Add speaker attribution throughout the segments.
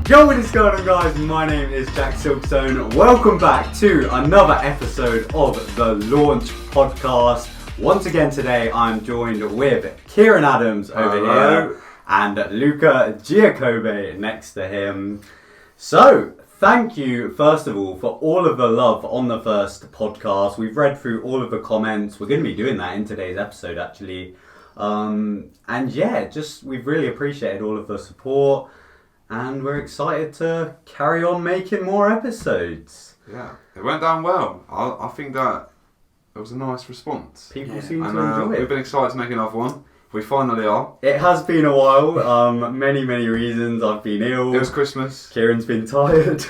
Speaker 1: Yo, what is going on, guys? My name is TheJackSilkstone. Welcome back to another episode of the Launch Podcast. Once again today I'm joined with Kieran Adams over here and Luca Giacobbe next to him. So, thank you first of all for all of the love on the first podcast. We've read through all of the comments. We're going to be doing that in today's episode actually. And yeah, we've really appreciated all of the support. And we're excited to carry on making more episodes.
Speaker 2: Yeah, it went down well. I think that it was a nice response.
Speaker 1: People seem to enjoy it.
Speaker 2: We've been excited to make another one. We finally are.
Speaker 1: It has been a while. Many reasons. I've been ill.
Speaker 2: It was Christmas.
Speaker 1: Kieran's been tired.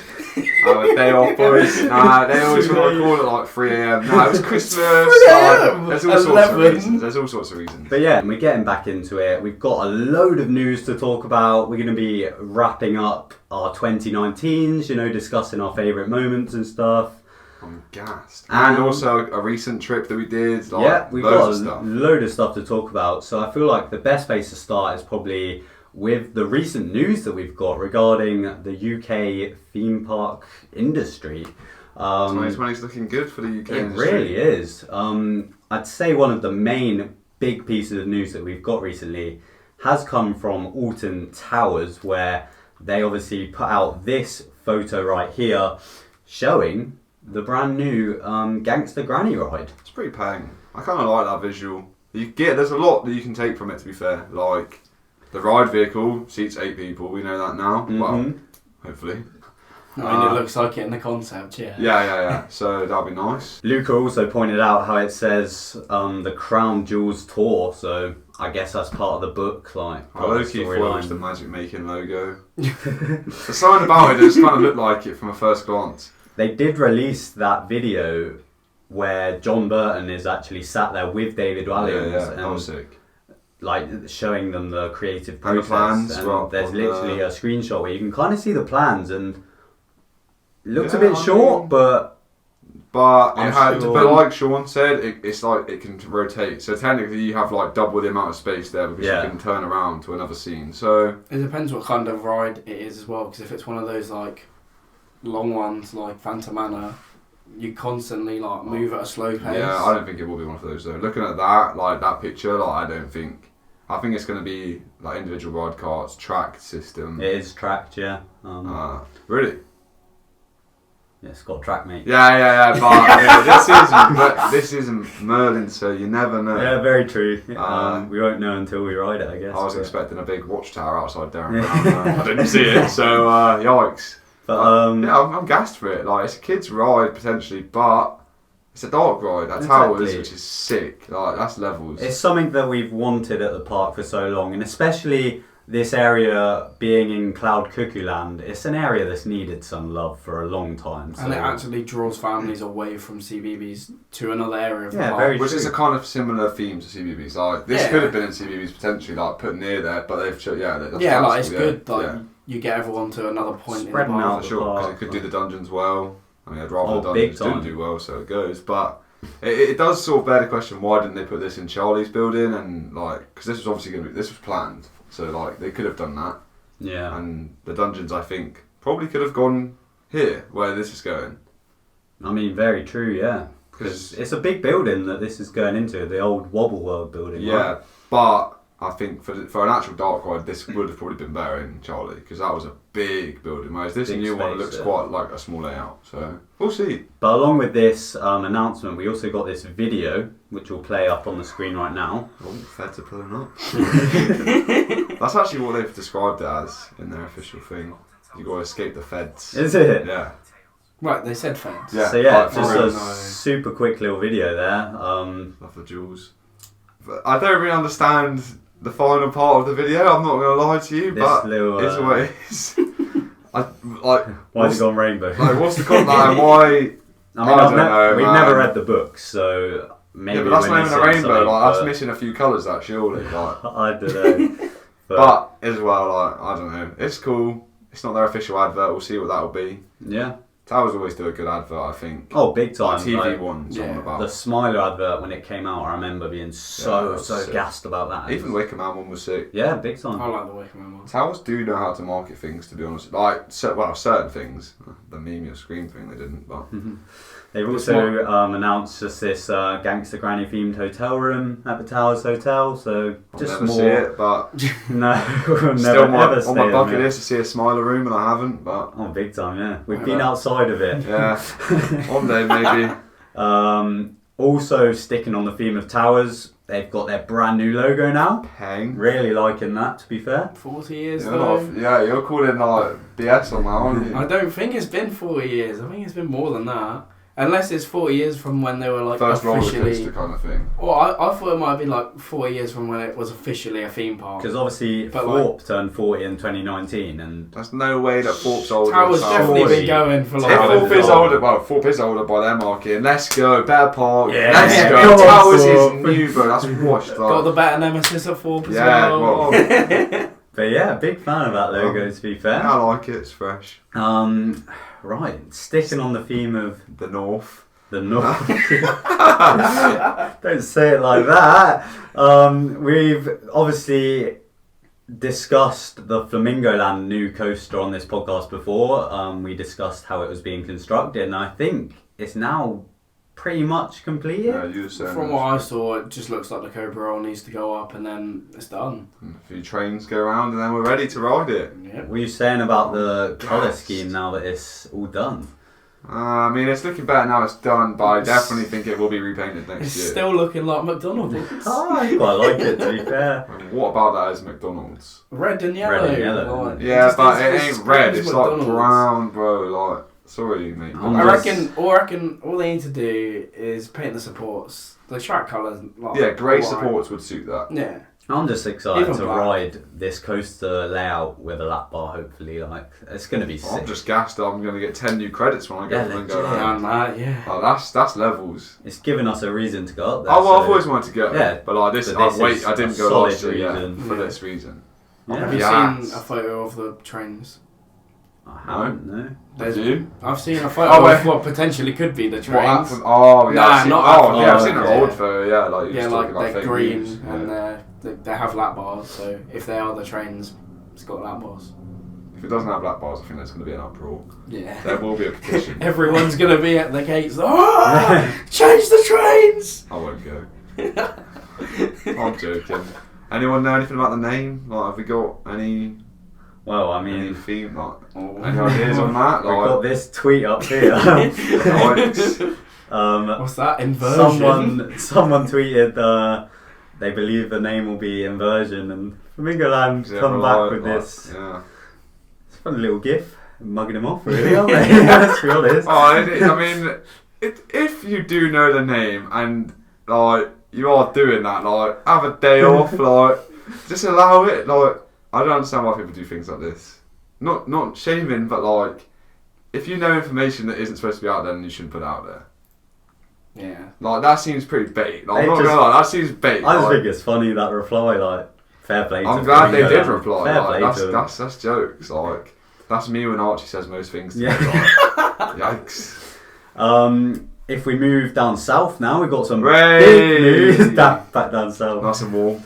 Speaker 2: Day off, boys. Nah, they always want to call it like 3 a.m. Nah, it was Christmas. There's all sorts of reasons. There's all sorts of reasons.
Speaker 1: But yeah, we're getting back into it. We've got a load of news to talk about. We're going to be wrapping up our 2019s, discussing our favourite moments and stuff.
Speaker 2: I'm gassed. And also a recent trip that we did.
Speaker 1: We've got a load of stuff to talk about. So I feel like the best place to start is probably with the recent news that we've got regarding the UK theme park industry.
Speaker 2: 2020 is looking good for the UK industry. It
Speaker 1: really is. I'd say one of the main big pieces of news that we've got recently has come from Alton Towers, where they obviously put out this photo right here showing the brand new Gangster Granny ride.
Speaker 2: It's pretty paying. I kind of like that visual. There's a lot that you can take from it, to be fair. Like, the ride vehicle seats 8 people, we know that now. Mm-hmm. Well, hopefully.
Speaker 3: It looks like it in the concept, yeah.
Speaker 2: Yeah. So that'll be nice.
Speaker 1: Luca also pointed out how it says the Crown Jewels Tour, so I guess that's part of the book. I
Speaker 2: low-key thought it was the Magic Making logo. The sign about it just kind of looked like it from a first glance.
Speaker 1: They did release that video where John Burton is actually sat there with David Walliams.
Speaker 2: Yeah, that was sick.
Speaker 1: Showing them the creative process.
Speaker 2: And the plans.
Speaker 1: And there's literally a screenshot where you can kind of see the plans, and it looks a bit short, but
Speaker 2: like Sean said, it's like it can rotate. So technically, you have double the amount of space there because you can turn around to another scene. So
Speaker 3: it depends what kind of ride it is as well. Because if it's one of those long ones like Phantom Manor, you constantly move at a slow pace.
Speaker 2: Yeah, I don't think it will be one of those though. Looking at that, that picture, I don't think. I think it's going to be individual ride carts, tracked system.
Speaker 1: It is tracked, yeah.
Speaker 2: Really?
Speaker 1: Yeah, it's got track, mate.
Speaker 2: Yeah, but this isn't Merlin, so you never know.
Speaker 1: Yeah, very true. We won't know until we ride it, I guess.
Speaker 2: I was expecting a big watchtower outside Darren Brown. I didn't see it, so yikes. But I'm gassed for it. It's a kid's ride potentially, but it's a dark ride at Towers, which is sick. That's levels.
Speaker 1: It's something that we've wanted at the park for so long, and especially this area being in Cloud Cuckoo Land, it's an area that's needed some love for a long time.
Speaker 3: And it actually draws families away from CBBS to another area of the park.
Speaker 1: Very
Speaker 2: which
Speaker 1: true.
Speaker 2: is a kind of similar theme to CBBS. This could have been in CBBS potentially, put near there, but they've
Speaker 3: it's good. You get everyone to another point
Speaker 1: Spreading
Speaker 3: in the park.
Speaker 2: For sure, because it could do the dungeons well. I mean, I'd rather the dungeons didn't do well, so it goes. But it does sort of bear the question: why didn't they put this in Charlie's building? And because this was obviously this was planned, so they could have done that.
Speaker 1: Yeah.
Speaker 2: And the dungeons, I think, probably could have gone here, where this is going.
Speaker 1: I mean, very true, yeah. Because it's a big building that this is going into, the old Wobble World building.
Speaker 2: Yeah,
Speaker 1: right?
Speaker 2: but I think for an actual dark ride, this would have probably been better in Charlie, because that was a big building, whereas this new one looks quite like a small layout, so we'll see.
Speaker 1: But along with this announcement, we also got this video, which will play up on the screen right now.
Speaker 2: Oh, feds are pulling up. That's actually what they've described it as in their official thing. You got to escape the feds.
Speaker 1: Is it?
Speaker 2: Yeah.
Speaker 3: Right, they said feds.
Speaker 2: Yeah.
Speaker 1: So just a super quick little video there.
Speaker 2: Love the jewels. But I don't really understand the final part of the video, I'm not going to lie to you, but it's what it is.
Speaker 1: Why has it gone rainbow?
Speaker 2: What's the content? Why? I don't know.
Speaker 1: We've never read the book, so maybe.
Speaker 2: Yeah, but that's not even a rainbow. That's missing a few colours, that surely.
Speaker 1: I don't know.
Speaker 2: But as well, I don't know. It's cool. It's not their official advert. We'll see what that'll be.
Speaker 1: Yeah.
Speaker 2: Towers always do a good advert, I think.
Speaker 1: Oh, big time.
Speaker 2: TV ones on about.
Speaker 1: The Smiler advert when it came out, I remember being so gassed about that.
Speaker 2: Even Wicker Man one was sick.
Speaker 1: Yeah, big time.
Speaker 3: I like the Wicker Man one.
Speaker 2: Towers do know how to market things, to be honest. Like, certain things. The Meme Your Scream thing, they didn't, but...
Speaker 1: They've also announced just this Gangster Granny themed hotel room at the Towers Hotel, so just
Speaker 2: I'll never
Speaker 1: more.
Speaker 2: see it, but
Speaker 1: No, we'll
Speaker 2: still
Speaker 1: never ever
Speaker 2: on my bucket list to see a Smiler room, and I haven't. But
Speaker 1: big time, yeah. We've been outside of it.
Speaker 2: Yeah, one day maybe.
Speaker 1: Also sticking on the theme of towers, they've got their brand new logo now.
Speaker 2: Peng.
Speaker 1: Really liking that, to be fair.
Speaker 3: 40 years though.
Speaker 2: You're calling like BS on that, aren't you?
Speaker 3: I don't think it's been 40 years. I think it's been more than that. Unless it's 40 years from when they were like
Speaker 2: First roller
Speaker 3: officially...
Speaker 2: coaster kind of thing.
Speaker 3: Well, I thought it might have been like 40 years from when it was officially a theme park.
Speaker 1: Because obviously Thorpe turned 40 in 2019 and...
Speaker 2: There's no way that Thorpe's older.
Speaker 3: Towers definitely been going for like...
Speaker 2: Thorpe is older by their market. Let's go, better park.
Speaker 1: Yeah.
Speaker 2: Let's go. Towers is new, bro. That's washed.
Speaker 3: Got the better Nemesis at Thorpe as
Speaker 2: well.
Speaker 1: But yeah, big fan of that logo, to be fair.
Speaker 2: I like it. It's fresh.
Speaker 1: Right, sticking on the theme of...
Speaker 2: The North.
Speaker 1: The North. Don't say it like that. We've obviously discussed the Flamingo Land new coaster on this podcast before. We discussed how it was being constructed, and I think it's now pretty much completed.
Speaker 2: Yeah,
Speaker 3: from what I saw, it just looks like the Cobra roll needs to go up and then it's done.
Speaker 2: A few trains go around and then we're ready to ride it.
Speaker 3: Yep.
Speaker 1: What are you saying about the colour scheme now that it's all done?
Speaker 2: I mean, it's looking better now it's done, but I definitely think it will be repainted next year.
Speaker 3: It's still looking like McDonald's.
Speaker 1: I quite like it, to be fair.
Speaker 2: What about that is McDonald's?
Speaker 3: Red and yellow.
Speaker 1: Red and yellow.
Speaker 3: Like,
Speaker 2: Yeah, but it ain't red, it's
Speaker 3: McDonald's.
Speaker 2: like brown, bro. Like, sorry, mate.
Speaker 3: I reckon all they need to do is paint the supports. The track colours. Like,
Speaker 2: Yeah, grey
Speaker 3: white.
Speaker 2: supports would suit that.
Speaker 3: Yeah.
Speaker 1: I'm just excited
Speaker 3: Even
Speaker 1: to
Speaker 3: black.
Speaker 1: ride this coaster layout with a lap bar, hopefully. Like, it's going to be sick.
Speaker 2: I'm just gassed that I'm going to get 10 new credits when I go and go around.
Speaker 3: Yeah.
Speaker 2: Oh, that's levels.
Speaker 1: It's given us a reason to go up there.
Speaker 2: Oh, well,
Speaker 1: so
Speaker 2: I've always wanted to go.
Speaker 1: Yeah,
Speaker 2: But like this,
Speaker 1: but this is
Speaker 2: I didn't
Speaker 1: a
Speaker 2: go
Speaker 1: solid
Speaker 2: last year
Speaker 1: reason.
Speaker 2: for this reason.
Speaker 1: Yeah.
Speaker 3: Have you
Speaker 2: Yes.
Speaker 3: seen a photo of the trains?
Speaker 1: I haven't, no.
Speaker 2: Did you?
Speaker 3: I've seen a photo of what potentially could be the
Speaker 2: What
Speaker 3: trains.
Speaker 2: happened? Oh, yeah.
Speaker 3: Nah,
Speaker 2: I've seen,
Speaker 3: not
Speaker 2: oh, yeah, I've
Speaker 1: that
Speaker 2: seen an
Speaker 3: photo.
Speaker 2: old photo, yeah. Like, you're
Speaker 3: Yeah,
Speaker 2: just
Speaker 3: like
Speaker 2: talking about
Speaker 3: they're
Speaker 2: fake
Speaker 3: green
Speaker 2: news.
Speaker 3: and they have lap bars. So if they are the trains, it's got lap bars.
Speaker 2: If it doesn't have black bars, I think there's going to be an uproar.
Speaker 3: Yeah.
Speaker 2: There will be a petition.
Speaker 3: Everyone's gonna be at the gates. Oh, change the trains.
Speaker 2: I won't go. I'm joking. Anyone know anything about the name? Like, have we got any
Speaker 1: Well, I
Speaker 2: any
Speaker 1: mean,
Speaker 2: theme? Like, any ideas on that?
Speaker 1: we've got
Speaker 2: Like,
Speaker 1: this tweet up here.
Speaker 3: What's that? Inversion.
Speaker 1: Someone tweeted they believe the name will be Inversion, and Flamingo Land come back with this.
Speaker 2: Yeah.
Speaker 1: It's a funny little gif, mugging him off, really, aren't they? Let's be honest.
Speaker 2: I mean, if you do know the name and like you are doing that, like have a day off, like just allow it. Like, I don't understand why people do things like this. Not shaming, but like if you know information that isn't supposed to be out there, then you shouldn't put it out there.
Speaker 3: Yeah.
Speaker 2: Like, that seems pretty bait. Like, I'm
Speaker 1: They
Speaker 2: not
Speaker 1: just-
Speaker 2: gonna lie, that seems bait.
Speaker 1: I just
Speaker 2: like,
Speaker 1: think it's funny, that reply, like, fair play to
Speaker 2: I'm glad they
Speaker 1: Flamingo
Speaker 2: did
Speaker 1: Land.
Speaker 2: reply.
Speaker 1: Fair
Speaker 2: Like,
Speaker 1: play to them.
Speaker 2: that's jokes. Like, that's me when Archie says most things to
Speaker 1: Yeah.
Speaker 2: me. Like, yikes.
Speaker 1: If we move down south now, we've got some
Speaker 2: Hooray!
Speaker 1: big news back down south.
Speaker 2: Nice and warm.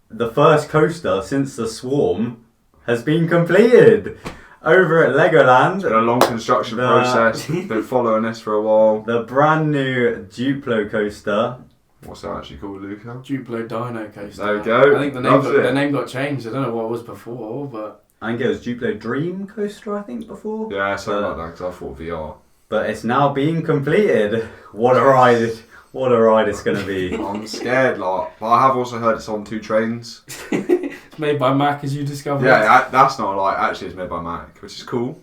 Speaker 1: The first coaster since the Swarm has been completed over at Legoland.
Speaker 2: It's been a long construction process. Been following this for a while.
Speaker 1: The brand new Duplo coaster.
Speaker 2: What's that actually called, Luca?
Speaker 3: Duplo Dino Coaster.
Speaker 2: There we go.
Speaker 3: I think
Speaker 2: Loves it.
Speaker 3: the name got changed. I don't know what it was before, but
Speaker 1: I think it was Duplo Dream coaster, I think, before.
Speaker 2: Yeah, something like that, because I thought VR.
Speaker 1: But it's now being completed. What a ride! What a ride it's going to be.
Speaker 2: I'm scared, like. But I have also heard it's on 2 trains.
Speaker 3: it's made by Mac, as you discovered.
Speaker 2: Yeah, that's not like, actually it's made by Mac, which is cool.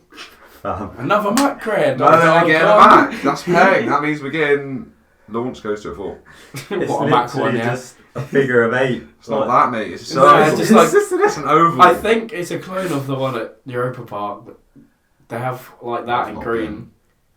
Speaker 3: Another Mac cred.
Speaker 2: No, we're getting a Mac. That's paying. That means we're getting launch coaster at 4.
Speaker 1: It's
Speaker 3: What a Mac one,
Speaker 1: literally
Speaker 3: yeah.
Speaker 1: just a figure of 8.
Speaker 2: It's not that, mate. It's a
Speaker 3: Yeah,
Speaker 2: circle.
Speaker 3: just like-
Speaker 2: It's an oval.
Speaker 3: I think it's a clone of the one at Europa Park. But they have like that
Speaker 2: I've
Speaker 3: in
Speaker 2: not
Speaker 3: green.
Speaker 2: been.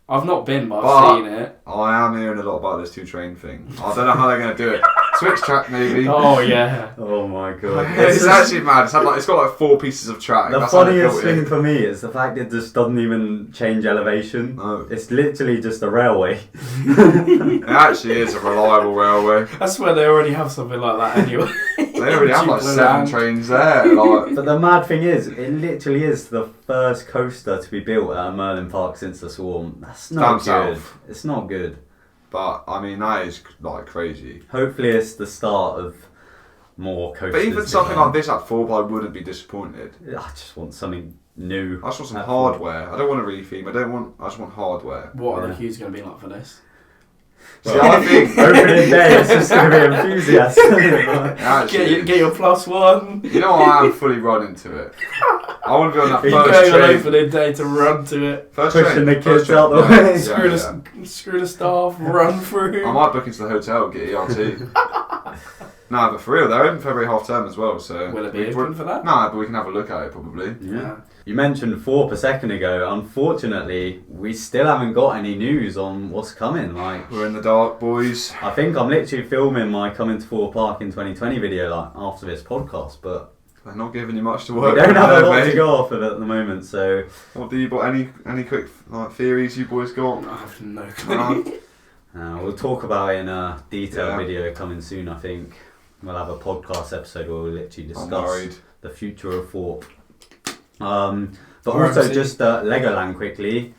Speaker 3: I've not been, but
Speaker 2: But-
Speaker 3: I've seen it.
Speaker 2: I am hearing a lot about this 2 train thing. I don't know how they're going to do it. Switch track maybe.
Speaker 3: Oh yeah.
Speaker 1: Oh my god.
Speaker 2: It's actually mad. It's got like 4 pieces of track.
Speaker 1: The
Speaker 2: That's how they
Speaker 1: funniest
Speaker 2: built it.
Speaker 1: thing for me is the fact it just doesn't even change elevation.
Speaker 2: No.
Speaker 1: It's literally just a railway.
Speaker 2: It actually is a reliable railway.
Speaker 3: That's where they already have something like that anyway.
Speaker 2: They already have like
Speaker 3: Cheaper
Speaker 2: 7
Speaker 3: land.
Speaker 2: trains there. Like,
Speaker 1: But the mad thing is, it literally is the first coaster to be built at Merlin Park since the Swarm. That's not
Speaker 2: Down
Speaker 1: good.
Speaker 2: south.
Speaker 1: It's not good.
Speaker 2: but I mean that is like crazy.
Speaker 1: Hopefully it's the start of more coasters.
Speaker 2: But even
Speaker 1: to
Speaker 2: something
Speaker 1: come.
Speaker 2: like this at Thorpe, I wouldn't be disappointed.
Speaker 1: I just want something new.
Speaker 2: I just want some
Speaker 1: at
Speaker 2: hardware. I don't want a retheme. I just want hardware.
Speaker 3: What are
Speaker 1: Yeah.
Speaker 3: the queues going to be like for this?
Speaker 2: See, I think
Speaker 1: Opening day, it's just going to be enthusiastic.
Speaker 2: actually,
Speaker 3: Get your +1.
Speaker 2: you know what? I am fully run into it. I want to be on that
Speaker 1: Are you
Speaker 3: Going
Speaker 2: first
Speaker 3: on
Speaker 2: train.
Speaker 3: opening day to run to it.
Speaker 2: First
Speaker 1: Pushing
Speaker 2: train.
Speaker 1: the
Speaker 2: First
Speaker 1: kids
Speaker 2: train.
Speaker 1: out the
Speaker 2: Yeah,
Speaker 1: way.
Speaker 2: yeah,
Speaker 3: Screw the staff, run through.
Speaker 2: I might book into the hotel, get ERT. No, but for real, they're open February half term as well. So
Speaker 3: Will it be open for that?
Speaker 2: No, but we can have a look at it probably.
Speaker 1: Yeah. You mentioned Thorpe a second ago. Unfortunately, we still haven't got any news on what's coming. Like,
Speaker 2: We're in the dark, boys.
Speaker 1: I think I'm literally filming my Coming to Thorpe Park in 2020 video like after this podcast, but
Speaker 2: They're not giving you much to
Speaker 1: we
Speaker 2: work
Speaker 1: don't
Speaker 2: with,
Speaker 1: have a
Speaker 2: there,
Speaker 1: lot
Speaker 2: mate.
Speaker 1: to go off of it at the moment. So
Speaker 2: What do you got? Any quick like theories you boys got?
Speaker 3: I have no clue.
Speaker 1: we'll talk about it in a detailed
Speaker 2: Yeah.
Speaker 1: video coming soon. I think we'll have a podcast episode where we'll literally
Speaker 2: I'm
Speaker 1: discuss
Speaker 2: worried.
Speaker 1: the future of Thorpe. But
Speaker 3: Or
Speaker 1: also
Speaker 3: MC.
Speaker 1: just Legoland quickly.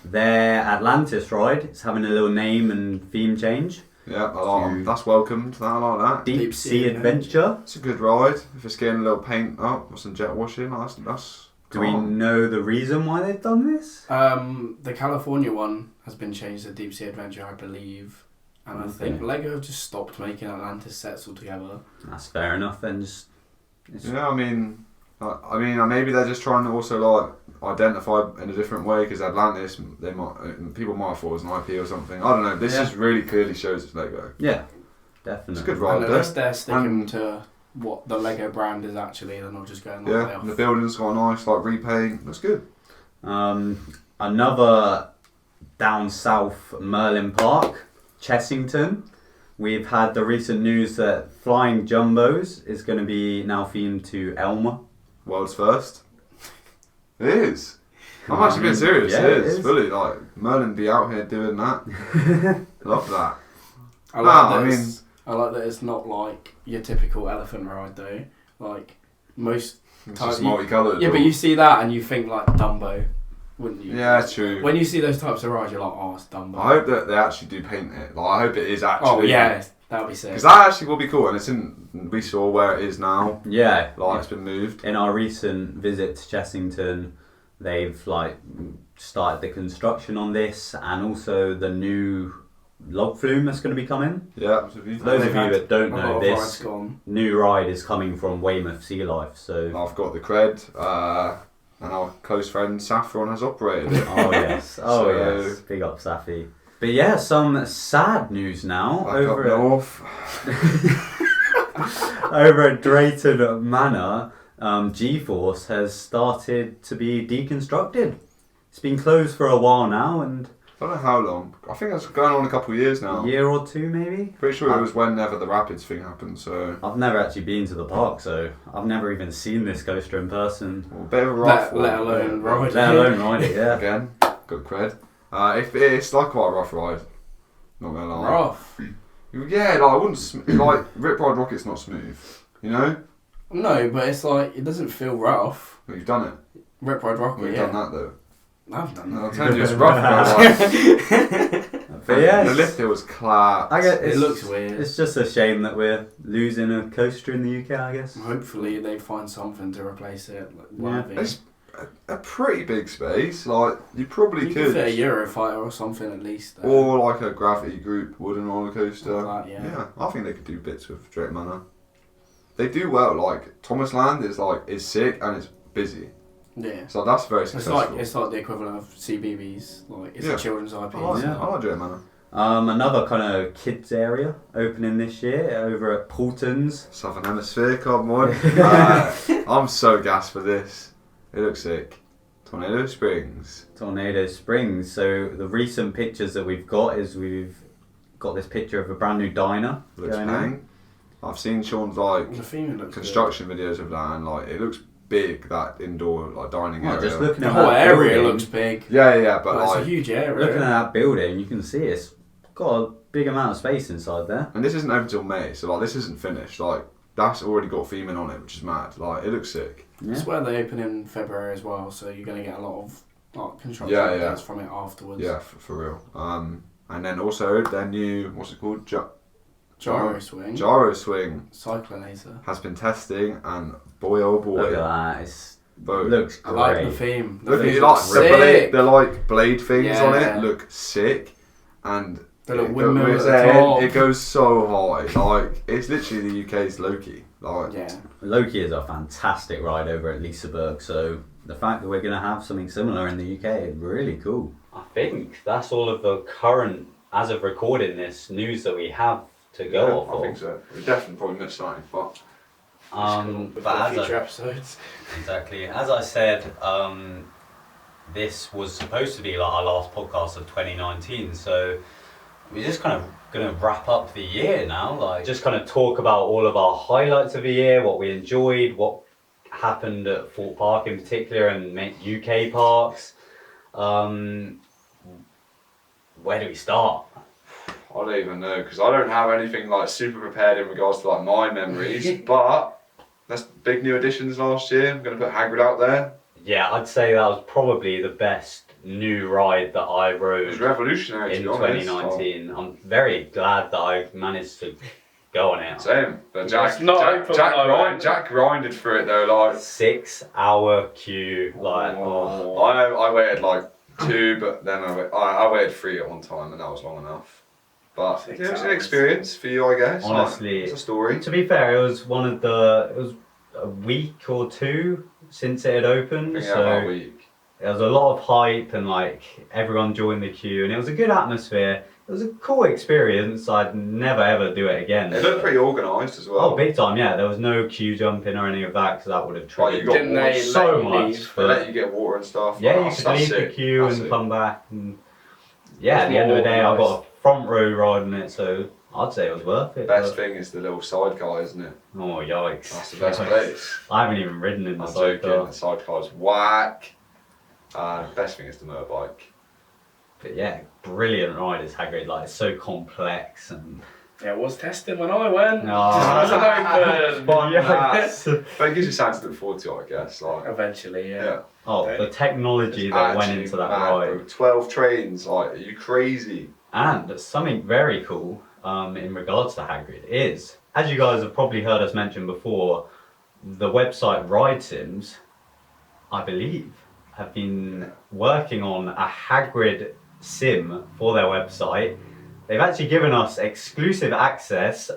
Speaker 1: Their Atlantis ride is having a little name and theme change.
Speaker 2: Yeah, I like
Speaker 1: To-
Speaker 2: that's welcomed. I like that.
Speaker 1: Deep Sea Adventure.
Speaker 2: It's a good ride. If it's getting a little paint up or some jet washing, that's
Speaker 1: Do we know the reason why they've done this?
Speaker 3: The California one has been changed to Deep Sea Adventure, I believe. And I think Lego have just stopped making Atlantis sets altogether.
Speaker 1: That's fair enough then. Just
Speaker 2: Yeah, I mean, maybe they're just trying to also like identify in a different way because Atlantis, people might have thought it was an IP or something. I don't know. This just really clearly shows it's Lego.
Speaker 1: yeah, definitely.
Speaker 2: It's a good
Speaker 3: And
Speaker 2: ride
Speaker 3: at
Speaker 2: there.
Speaker 3: least they're sticking
Speaker 2: And-
Speaker 3: to what the Lego brand is actually. They're not just going like
Speaker 2: Yeah, and the building's got a nice like repaint. Looks good.
Speaker 1: Another down south Merlin Park, Chessington. We've had the recent news that Flying Jumbos is going to be now themed to Elmer.
Speaker 2: World's first. It is. I'm actually being serious.
Speaker 1: Yeah,
Speaker 2: it
Speaker 1: it
Speaker 2: is.
Speaker 1: is.
Speaker 2: Fully like Merlin be out here doing that. Love that.
Speaker 3: I like
Speaker 2: No,
Speaker 3: that.
Speaker 2: I
Speaker 3: I like that it's not like your typical elephant ride though. Like most.
Speaker 2: It's
Speaker 3: Type-
Speaker 2: just multicoloured.
Speaker 3: Yeah, but you see that and you think like Dumbo, wouldn't you?
Speaker 2: Yeah, true.
Speaker 3: When you see those types of rides, you're like, oh, it's Dumbo.
Speaker 2: I hope that they actually do paint it. Like I hope it is actually.
Speaker 3: Oh yeah, that would be sick.
Speaker 2: Because that actually will be cool, and it's in. We saw where it is now.
Speaker 1: Yeah,
Speaker 2: Like it's been moved.
Speaker 1: in our recent visit to Chessington, they've like started the construction on this, and also the new log flume that's going to be coming.
Speaker 2: Yeah. So if you-
Speaker 1: For those of
Speaker 3: They've
Speaker 1: you
Speaker 3: had
Speaker 1: that don't
Speaker 3: a lot
Speaker 1: know,
Speaker 3: of
Speaker 1: this
Speaker 3: rides gone.
Speaker 1: new ride is coming from Weymouth Sea Life. So
Speaker 2: I've got the cred, and our close friend Saffron has operated it.
Speaker 1: oh yes,
Speaker 2: So-
Speaker 1: yes, big up Safi. But yeah, some sad news now
Speaker 2: Back
Speaker 1: over
Speaker 2: up north.
Speaker 1: over at Drayton Manor. G-Force has started to be deconstructed. It's been closed for a while now, and
Speaker 2: I don't know how long. I think that's going on a couple of years now.
Speaker 1: a year or two maybe.
Speaker 2: Pretty sure it was whenever the Rapids thing happened. So
Speaker 1: I've never actually been to the park, so I've never even seen this coaster in person,
Speaker 2: well, a bit of a rough
Speaker 3: Let
Speaker 2: one.
Speaker 3: alone
Speaker 2: Yeah.
Speaker 3: ride
Speaker 1: let alone ride it. Yeah.
Speaker 2: Again, good cred. If it's like quite a rough ride, not gonna lie.
Speaker 3: Rough.
Speaker 2: Yeah, like I wouldn't like Rip Ride Rocket's not smooth. You know,
Speaker 3: No, but it's like it doesn't feel rough.
Speaker 2: well, you've done it.
Speaker 3: Rip Ride Rocket,
Speaker 2: We've
Speaker 3: yeah.
Speaker 2: done that though.
Speaker 3: I've done
Speaker 2: No,
Speaker 3: that.
Speaker 2: I'm telling you, it's rough.
Speaker 1: But yeah,
Speaker 2: the lift hill was clapped.
Speaker 1: I guess
Speaker 3: It
Speaker 1: it's,
Speaker 3: looks weird.
Speaker 1: It's just a shame that we're losing a coaster in the UK, I guess.
Speaker 3: Hopefully they find something to replace it. Like,
Speaker 1: Yeah.
Speaker 3: worthy.
Speaker 2: It's a pretty big space. Like you probably
Speaker 3: You
Speaker 2: could.
Speaker 3: could fit a Eurofighter or something at least. There.
Speaker 2: Or like a gravity group wooden roller coaster.
Speaker 3: Like that, yeah.
Speaker 2: I think they could do bits with Drake Manor. They do well. Like Thomas Land is sick and it's busy.
Speaker 3: Yeah.
Speaker 2: So that's very
Speaker 3: It's
Speaker 2: successful.
Speaker 3: like the equivalent of CBBS. Like it's
Speaker 2: Yeah.
Speaker 3: a children's IP.
Speaker 2: I like,
Speaker 1: Yeah.
Speaker 2: I like Drake Manor.
Speaker 1: Another kind of kids area opening this year over at Poulton's.
Speaker 2: Southern Hemisphere, come on. I'm so gassed for this. It looks sick. Tornado Springs.
Speaker 1: Tornado Springs. So the recent pictures that we've got is we've got this picture of a brand new diner
Speaker 2: Looks
Speaker 1: going
Speaker 2: bang.
Speaker 1: in.
Speaker 2: I've seen Sean's like
Speaker 3: The theme looks
Speaker 2: construction videos of that, and like it looks big, that indoor like dining area.
Speaker 1: Just looking
Speaker 3: the
Speaker 1: at
Speaker 3: whole
Speaker 1: that
Speaker 3: area
Speaker 1: building,
Speaker 3: looks big.
Speaker 2: Yeah, but
Speaker 3: It's
Speaker 2: like
Speaker 3: a huge area.
Speaker 1: looking at that building, you can see it's got a big amount of space inside there.
Speaker 2: and this isn't open till May, so like this isn't finished. Like that's already got theming on it, which is mad. Like it looks sick.
Speaker 1: Yeah.
Speaker 3: It's where they open in February as well, so you're going to get a lot of like construction
Speaker 2: Yeah.
Speaker 3: updates from it afterwards.
Speaker 2: Yeah, for real. And then also their new, what's it called?
Speaker 3: Gyro swing.
Speaker 2: Gyro swing
Speaker 3: Cyclonator.
Speaker 2: has been testing, and boy oh boy.
Speaker 1: Look at that. It
Speaker 2: Both.
Speaker 1: looks
Speaker 3: I
Speaker 1: great.
Speaker 3: like the theme.
Speaker 2: Look at
Speaker 3: theme
Speaker 2: it, like
Speaker 3: looks
Speaker 2: the
Speaker 3: sick.
Speaker 2: blade things on
Speaker 3: Yeah.
Speaker 2: it look sick, and
Speaker 3: The little
Speaker 2: it
Speaker 3: windmill
Speaker 2: goes-
Speaker 3: at the top.
Speaker 2: It goes so high, like it's literally the UK's Loki. Like
Speaker 3: Yeah.
Speaker 1: Loki is a fantastic ride over at Liseberg, so the fact that we're going to have something similar in the UK is really cool. I think that's all of the current, as of recording this, news that we have to go off
Speaker 2: I think so. We definitely probably missed something, but
Speaker 1: but
Speaker 3: future episodes.
Speaker 1: exactly, as I said, this was supposed to be like our last podcast of 2019, so we're just kind of going to wrap up the year now, like just kind of talk about all of our highlights of the year, what we enjoyed, what happened at Fort Park in particular, and UK parks. Where do we start?
Speaker 2: I don't even know because I don't have anything like super prepared in regards to like my memories. But that's big new additions last year. I'm gonna put Hagrid out there.
Speaker 1: Yeah, I'd say that was probably the best new ride that I
Speaker 2: It
Speaker 1: rode
Speaker 2: was revolutionary
Speaker 1: in
Speaker 2: to be honest.
Speaker 1: 2019. I'm very glad that I managed to go on it.
Speaker 2: Same. But
Speaker 3: It's
Speaker 2: Jack
Speaker 3: not open when I went.
Speaker 2: Jack grinded through it though. Like
Speaker 1: 6-hour queue, like
Speaker 2: I waited like 2, but then I waited 3 at one time, and that was long enough. But
Speaker 3: 6
Speaker 2: it was an
Speaker 3: hours.
Speaker 2: experience for you, I guess.
Speaker 1: Honestly,
Speaker 2: It's a story.
Speaker 1: To be fair, it was a week or 2 since it had opened,
Speaker 2: Yeah,
Speaker 1: so
Speaker 2: about a week.
Speaker 1: there was a lot of hype and like everyone joined the queue, and it was a good atmosphere. It was a cool experience. I'd never ever do it again.
Speaker 2: It looked pretty organised as well.
Speaker 1: Oh, big time! Yeah, there was no queue jumping or any of that because that would have
Speaker 2: Like, you
Speaker 1: triggered
Speaker 2: got
Speaker 3: Didn't they
Speaker 1: so
Speaker 3: let you
Speaker 1: much.
Speaker 3: leave?
Speaker 2: They let you get water and stuff.
Speaker 1: Yeah, you
Speaker 2: That's
Speaker 1: could leave the
Speaker 2: sick.
Speaker 1: queue
Speaker 2: That's
Speaker 1: and
Speaker 2: sick.
Speaker 1: come back. And yeah, at
Speaker 3: It's
Speaker 1: the end of the
Speaker 3: more
Speaker 1: day, I got
Speaker 3: organised.
Speaker 1: a front row ride on it, so I'd say it was worth it.
Speaker 2: Best
Speaker 1: but-
Speaker 2: thing is the little sidecar, isn't it?
Speaker 1: Oh, yikes.
Speaker 2: That's the best
Speaker 1: Yikes.
Speaker 2: place.
Speaker 1: I haven't even ridden in the
Speaker 2: I'm joking,
Speaker 1: sidecar.
Speaker 2: the sidecar's whack. Best thing is the motorbike.
Speaker 1: But yeah, brilliant ride is Hagrid. Like, it's so complex and...
Speaker 3: Yeah, it was testing when I went.
Speaker 1: Oh.
Speaker 3: Just wasn't open.
Speaker 2: Fun,
Speaker 1: Yikes.
Speaker 2: But it gives you something to look forward to, I guess. Like,
Speaker 3: Eventually, yeah.
Speaker 2: yeah.
Speaker 1: Oh, the technology that went
Speaker 2: Actually
Speaker 1: into that
Speaker 2: mad,
Speaker 1: ride.
Speaker 2: bro. 12 trains, like, are you crazy?
Speaker 1: And something very cool in regards to Hagrid is, as you guys have probably heard us mention before, the website Ride Sims, I believe, have been working on a Hagrid sim for their website. They've actually given us exclusive access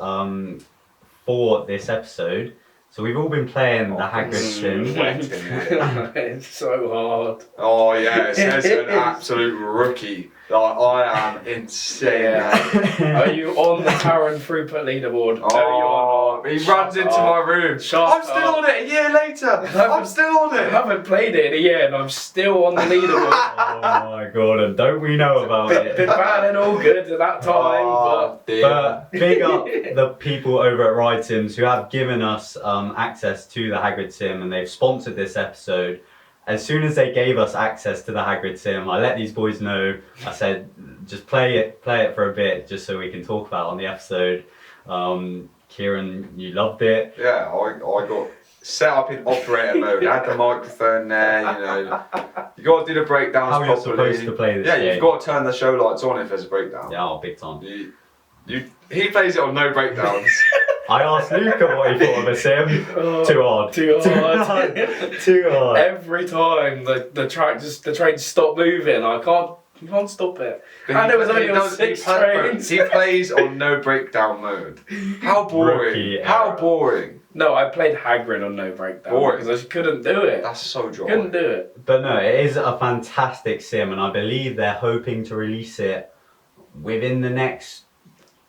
Speaker 1: for this episode. So we've all been playing the Hagrid sim.
Speaker 2: Wet in here.
Speaker 3: It's so hard.
Speaker 2: Oh yeah, it says an absolute rookie. Like, I am insane.
Speaker 3: Yeah. Are you on the Karen throughput leaderboard? No, you
Speaker 2: Oh,
Speaker 3: are not.
Speaker 2: he
Speaker 3: Shut
Speaker 2: runs into
Speaker 3: up.
Speaker 2: my room.
Speaker 3: Shut
Speaker 2: I'm still
Speaker 3: up.
Speaker 2: on it a year later. I'm still on
Speaker 3: I
Speaker 2: it.
Speaker 3: haven't played it in a year and I'm still on the leaderboard.
Speaker 1: Oh my god, and don't we know about
Speaker 3: been
Speaker 1: it?
Speaker 3: bad and all good at that time,
Speaker 2: Oh, dear.
Speaker 1: But big up the people over at Ride Sims who have given us access to the Hagrid sim, and they've sponsored this episode. As soon as they gave us access to the Hagrid sim, I let these boys know. I said, just play it for a bit, just so we can talk about it on the episode. Kieran, you loved it.
Speaker 2: Yeah, I got set up in operator mode. I had the microphone there, you know. You got to do the breakdowns
Speaker 1: How you're
Speaker 2: properly.
Speaker 1: supposed to play this
Speaker 2: Yeah,
Speaker 1: game.
Speaker 2: you've got to turn the show lights on if there's a breakdown.
Speaker 1: Yeah, oh, big time.
Speaker 2: He plays it on no breakdowns.
Speaker 1: I asked Luca what he thought of a sim. Too hard.
Speaker 3: Too hard.
Speaker 1: Too hard.
Speaker 3: Every time the trains stop moving, you can't stop it. And it was only on 6 trains.
Speaker 2: He plays on no breakdown mode. How boring.
Speaker 1: Rookie
Speaker 2: How
Speaker 1: error.
Speaker 2: boring.
Speaker 3: No, I played Hagrid on no breakdown
Speaker 2: Boring.
Speaker 3: because I just couldn't do it.
Speaker 2: That's so dry.
Speaker 3: Couldn't do it.
Speaker 1: But no, it is a fantastic sim, and I believe they're hoping to release it within the next...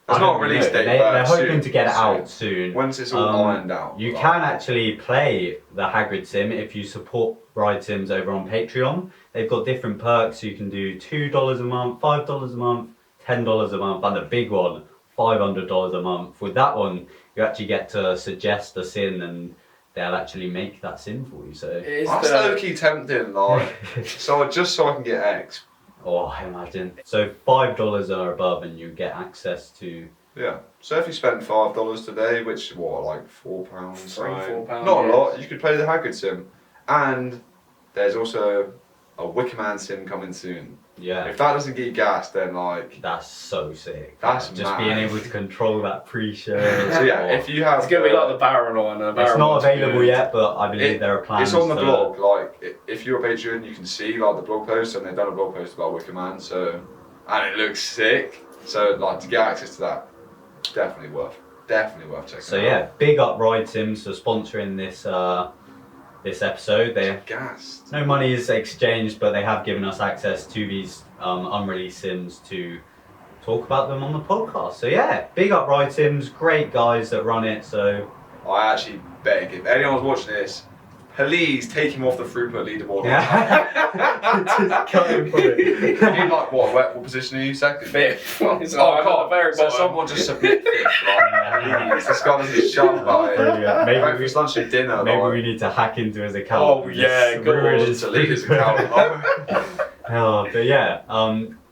Speaker 2: It's
Speaker 1: I
Speaker 2: not
Speaker 1: don't
Speaker 2: a release
Speaker 1: know.
Speaker 2: date,
Speaker 1: They're
Speaker 2: but
Speaker 1: hoping
Speaker 2: soon,
Speaker 1: to get it
Speaker 2: soon.
Speaker 1: out soon.
Speaker 2: Once it's all ironed out.
Speaker 1: You
Speaker 2: like-
Speaker 1: can actually play the Hagrid sim if you support Ride Sims over on Patreon. They've got different perks. You can do $2 a month, $5 a month, $10 a month, and the big one, $500 a month. With that one, you actually get to suggest a sim and they'll actually make that sim for you. So
Speaker 2: that's low-key tempting, like, so I can get X.
Speaker 1: Oh, I imagine. So $5 or above and you get access to...
Speaker 2: Yeah. So if you spend $5 today, which, like £4?
Speaker 3: £4.
Speaker 2: Not a lot, you could play the Haggard sim. And there's also a Wickerman sim coming soon.
Speaker 1: Yeah.
Speaker 2: If that doesn't get you gassed, then like...
Speaker 1: That's so sick.
Speaker 2: That's
Speaker 1: just
Speaker 2: mad.
Speaker 1: being able to control that pre-show.
Speaker 2: So yeah, if you have...
Speaker 3: It's going to be like the Baron one.
Speaker 1: It's not available yet, but I believe there are plans.
Speaker 2: It's on the blog. Like, if you're a patron, you can see like the blog post, and they've done a blog post about Wickerman. So, and it looks sick. So like to get access to that, definitely worth checking.
Speaker 1: So
Speaker 2: out.
Speaker 1: yeah, big up Ride Sims for sponsoring this episode.
Speaker 2: Gassed.
Speaker 1: No money is exchanged, but they have given us access to these unreleased sims to talk about them on the podcast. So yeah, big up Ride Sims, great guys that run it. So
Speaker 2: I actually beg, if anyone's watching this, please take him off the throughput leaderboard.
Speaker 1: Yeah. Just cut him from it.
Speaker 2: You're like, what position are you? Second?
Speaker 3: Fifth.
Speaker 2: Oh, God. So someone just submit fifth. Like, please. This guy doesn't shut about it.
Speaker 1: Yeah, maybe
Speaker 2: breakfast, lunch and dinner.
Speaker 1: Maybe
Speaker 2: like.
Speaker 1: we need to hack into his account.
Speaker 2: Oh yeah, go on to delete his account.
Speaker 1: But yeah,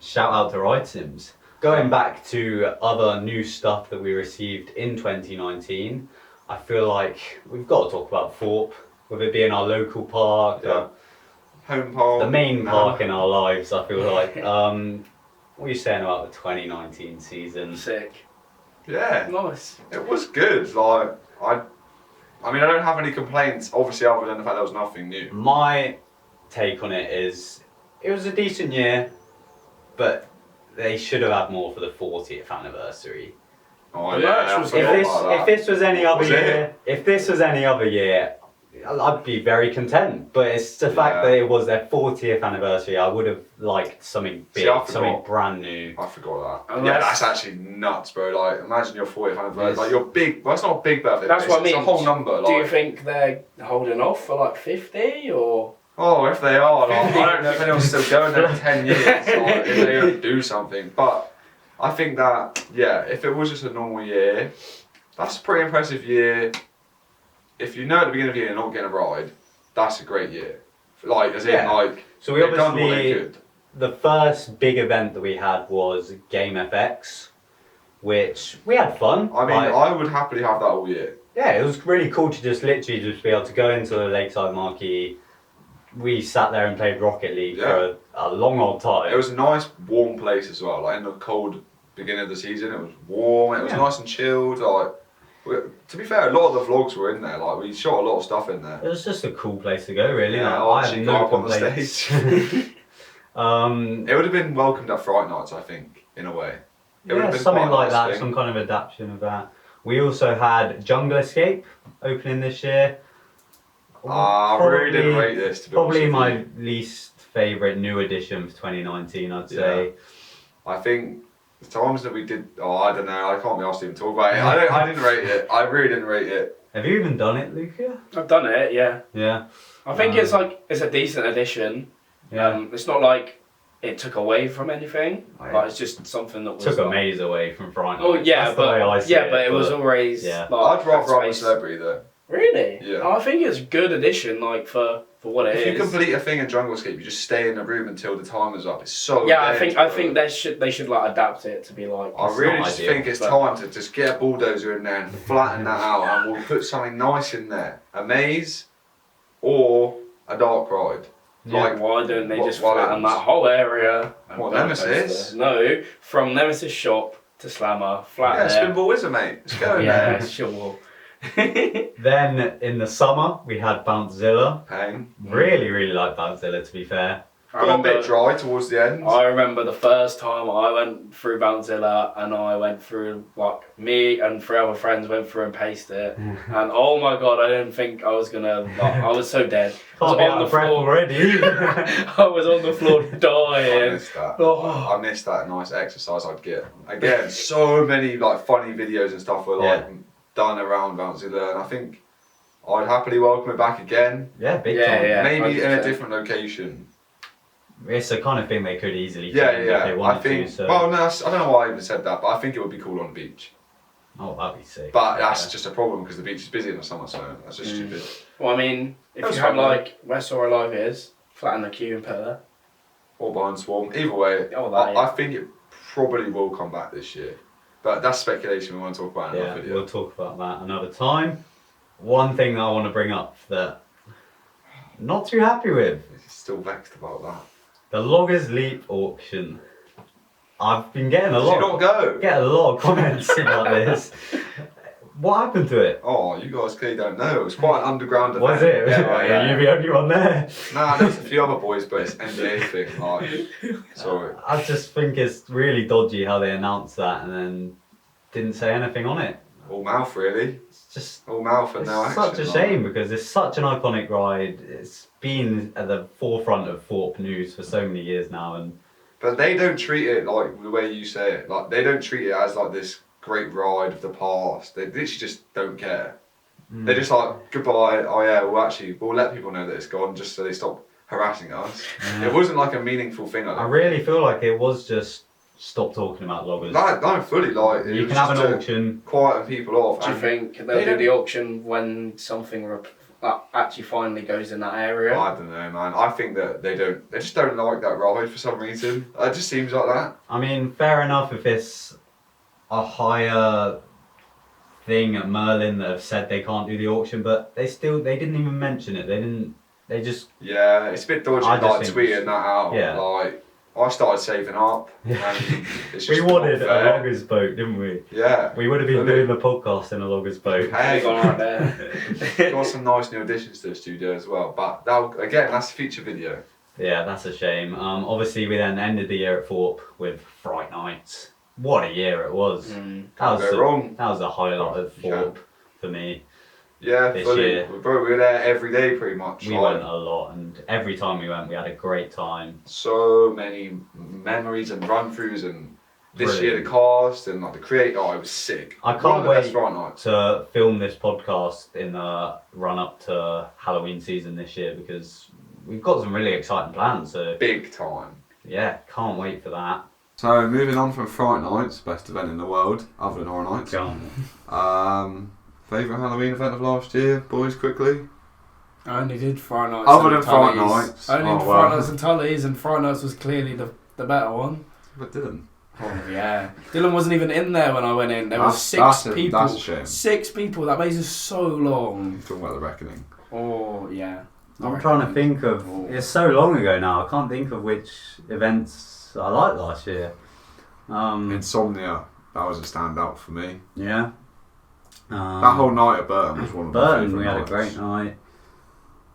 Speaker 1: shout out to Ride Sims. Going back to other new stuff that we received in 2019, I feel like we've got to talk about Thorpe, with it being our local park,
Speaker 2: home park,
Speaker 1: the main park in our lives. I feel like. What are you saying about the 2019 season?
Speaker 3: Sick.
Speaker 2: Yeah,
Speaker 3: Nice.
Speaker 2: it was good. Like I mean, I don't have any complaints, obviously, other than the fact there was nothing new.
Speaker 1: My take on it is, it was a decent year, but they should have had more for the 40th anniversary.
Speaker 2: Oh
Speaker 3: The
Speaker 2: yeah,
Speaker 3: merch was good.
Speaker 1: If this was any other year, I'd be very content. But it's the fact that it was their 40th anniversary. I would have liked something big, something brand new.
Speaker 2: I forgot that. Yeah, that's actually nuts, bro. Like, imagine your 40th anniversary. Like, your big. Well, it's not a big birthday.
Speaker 3: That's what I mean.
Speaker 2: It's a whole number. Like,
Speaker 3: do you think they're holding off for like 50 or?
Speaker 2: Oh, if they are, like, I don't know if anyone's still going there in 10 years. Like, if they do something, but I think that if it was just a normal year, that's a pretty impressive year. If you know at the beginning of the year you're not getting a ride, that's a great year. Like, as in, like,
Speaker 1: so we
Speaker 2: they've done what they could.
Speaker 1: The first big event that we had was Game FX, which we had fun.
Speaker 2: I mean, I would happily have that all year.
Speaker 1: Yeah, it was really cool to just literally be able to go into the Lakeside Marquee. We sat there and played Rocket League for a long old time.
Speaker 2: It was a nice warm place as well. Like, in the cold beginning of the season, it was warm. It was nice and chilled. Like, to be fair, a lot of the vlogs were in there. Like, we shot a lot of stuff in there.
Speaker 1: It was just a cool place to go, really.
Speaker 2: Yeah,
Speaker 1: I
Speaker 2: actually
Speaker 1: had
Speaker 2: go
Speaker 1: no
Speaker 2: up on the
Speaker 1: complaints.
Speaker 2: stage. It would have been welcomed at Fright Nights, I think, in a way. It would have been
Speaker 1: something
Speaker 2: quite a
Speaker 1: like
Speaker 2: nice
Speaker 1: that,
Speaker 2: thing.
Speaker 1: some kind of adaptation of that. We also had Jungle Escape opening this year.
Speaker 2: I really didn't rate this, to be honest
Speaker 1: Probably
Speaker 2: with
Speaker 1: my
Speaker 2: you.
Speaker 1: least favourite new addition for 2019, I'd say.
Speaker 2: I think the times that we did, I don't know, I can't be asked to even talk about it. I didn't rate it. I really didn't rate it.
Speaker 1: Have you even done it, Luca?
Speaker 3: I've done it, yeah.
Speaker 1: Yeah.
Speaker 3: I think it's a decent addition.
Speaker 1: Yeah.
Speaker 3: It's not like it took away from anything.
Speaker 1: Right.
Speaker 3: But it's just something that was
Speaker 1: Took a
Speaker 3: like,
Speaker 1: maze away from Friday
Speaker 3: Oh
Speaker 1: Nights.
Speaker 3: yeah,
Speaker 1: That's the way I see
Speaker 3: but it was always
Speaker 1: yeah.
Speaker 3: like,
Speaker 2: I'd rather have a
Speaker 3: space.
Speaker 2: celebrity though.
Speaker 3: Really?
Speaker 2: Yeah.
Speaker 3: I think it's a good addition, like for what it is.
Speaker 2: If you complete a thing in Jungle Escape, you just stay in the room until the timer's up. It's so
Speaker 3: Yeah,
Speaker 2: dead,
Speaker 3: I
Speaker 2: bro.
Speaker 3: think they should like adapt it to be like.
Speaker 2: I really
Speaker 1: not
Speaker 2: just
Speaker 1: ideal,
Speaker 2: think it's
Speaker 3: but-
Speaker 2: time to just get a bulldozer in there and flatten that out, and we'll put something nice in there. A maze or a dark ride.
Speaker 3: Like, why don't they just
Speaker 2: what
Speaker 3: flatten
Speaker 2: else?
Speaker 3: that whole area? and
Speaker 2: What,
Speaker 3: put a
Speaker 2: Nemesis?
Speaker 3: poster? No, from Nemesis shop to Slammer, flatten
Speaker 2: Yeah,
Speaker 3: it.
Speaker 2: Spinball Wizard, mate. Let's go in
Speaker 3: Yeah,
Speaker 2: there.
Speaker 3: sure.
Speaker 1: Then in the summer we had Bouncezilla.
Speaker 2: Pain.
Speaker 1: Really like Bouncezilla, to be fair.
Speaker 2: Got a bit dry towards the end.
Speaker 3: I remember the first time I went through Bouncezilla and I went through, like, me and 3 other friends went through and paced it. And oh my god, I didn't think I was gonna, like, I was so dead. I was
Speaker 1: Can't be
Speaker 3: on
Speaker 1: out
Speaker 3: the
Speaker 1: of breath
Speaker 3: floor.
Speaker 1: already.
Speaker 3: I was on the floor
Speaker 2: I
Speaker 3: dying.
Speaker 2: missed that.
Speaker 3: Oh.
Speaker 2: I missed that nice exercise I'd get. Again, so many like funny videos and stuff were like done around Bouncezilla, and I think I'd happily welcome it back again.
Speaker 1: Yeah, big
Speaker 3: Yeah,
Speaker 1: time.
Speaker 3: yeah.
Speaker 2: Maybe in a
Speaker 3: 100%.
Speaker 2: different location.
Speaker 1: it's the kind of thing they could easily
Speaker 2: Yeah,
Speaker 1: change
Speaker 2: yeah.
Speaker 1: if they wanted
Speaker 2: I think.
Speaker 1: to. So.
Speaker 2: Well, no, I don't know why I even said that, but I think it would be cool on the beach.
Speaker 1: Oh, that'd be sick.
Speaker 2: But that's just a problem because the beach is busy in the summer, so that's just stupid.
Speaker 3: Well, I mean, if
Speaker 2: That's
Speaker 3: you had
Speaker 2: fine,
Speaker 3: like where Sora Live is, flatten the queue and put it there.
Speaker 2: Or behind Swarm. Either way,
Speaker 3: Oh, that,
Speaker 2: I think it probably will come back this year. But that's speculation we want to talk about in another video.
Speaker 1: We'll talk about that another time. One thing that I want to bring up that I'm not too happy with.
Speaker 2: Still vexed about that.
Speaker 1: The Loggers Leap auction. I've been getting a
Speaker 2: Did you not go?
Speaker 1: Getting a lot of comments about this. What happened to it?
Speaker 2: Oh, you guys clearly don't know. It was quite an underground event.
Speaker 1: Was it?
Speaker 2: Yeah.
Speaker 1: You're the only one there.
Speaker 2: Nah, there's a few other boys, but it's NDA thing. Like, sorry.
Speaker 1: I just think it's really dodgy how they announced that and then didn't say anything on it.
Speaker 2: All mouth, really.
Speaker 1: It's just
Speaker 2: all mouth and no action.
Speaker 1: Such a shame because it's such an iconic ride. It's been at the forefront of Thorpe news for so many years now,
Speaker 2: but they don't treat it like the way you say it. Like they don't treat it as like this great ride of the past. They literally just don't care. They're just like, goodbye. Oh yeah, we'll let people know that it's gone, just so they stop harassing us. It wasn't like a meaningful thing.
Speaker 1: I really feel like it was just stop talking about loggers.
Speaker 2: No, fully. Like
Speaker 1: you can have an auction,
Speaker 2: quieten people off.
Speaker 3: Do you think they'll do the auction when something actually finally goes in that area?
Speaker 2: I don't know, man. I think that they just don't like that ride for some reason. It just seems like that.
Speaker 1: I mean, fair enough if it's a higher thing at Merlin that have said they can't do the auction, but they didn't even mention it. They just
Speaker 2: yeah, it's a bit dodgy like tweeting that out.
Speaker 1: Yeah.
Speaker 2: Like I started saving up. And it's just
Speaker 1: we wanted a logger's boat, didn't we?
Speaker 2: Yeah.
Speaker 1: We would have been doing the podcast in a logger's boat.
Speaker 2: Hey,
Speaker 3: right there.
Speaker 2: got some nice new additions to the studio as well. But that's a future video.
Speaker 1: Yeah, that's a shame. Obviously, we then ended the year at Thorpe with Fright Nights. What a year it was. That was the highlight of Thorpe for me.
Speaker 2: Yeah,
Speaker 1: this
Speaker 2: fully.
Speaker 1: year.
Speaker 2: We were there every day pretty much.
Speaker 1: We went a lot, and every time we went, we had a great time.
Speaker 2: So many memories and run-throughs, and this year the cast and like the creator, it was sick.
Speaker 1: I can't wait
Speaker 2: to
Speaker 1: film this podcast in the run-up to Halloween season this year because we've got some really exciting plans. So
Speaker 2: big time.
Speaker 1: Yeah, can't wait for that.
Speaker 2: So moving on from Fright Nights, best event in the world, other than Horror Nights. Favourite Halloween event of last year, boys, quickly?
Speaker 4: I only did Fright Nights.
Speaker 2: Other than Fright Nights.
Speaker 4: I only did Fright Nights and Tully's, and Fright Nights was clearly the better one.
Speaker 2: But Dylan.
Speaker 4: Oh yeah. Dylan wasn't even in there when I went in. There were six people.
Speaker 2: That's a shame.
Speaker 4: 6 people. That makes us so long.
Speaker 2: You're talking about The Reckoning.
Speaker 4: Oh yeah.
Speaker 1: I'm trying to think of. It's so long ago now. I can't think of which events I liked last year.
Speaker 2: Insomnia. That was a standout for me.
Speaker 1: Yeah.
Speaker 2: That whole night at Burton was one of my favourite
Speaker 1: we had
Speaker 2: nights.
Speaker 1: a great night.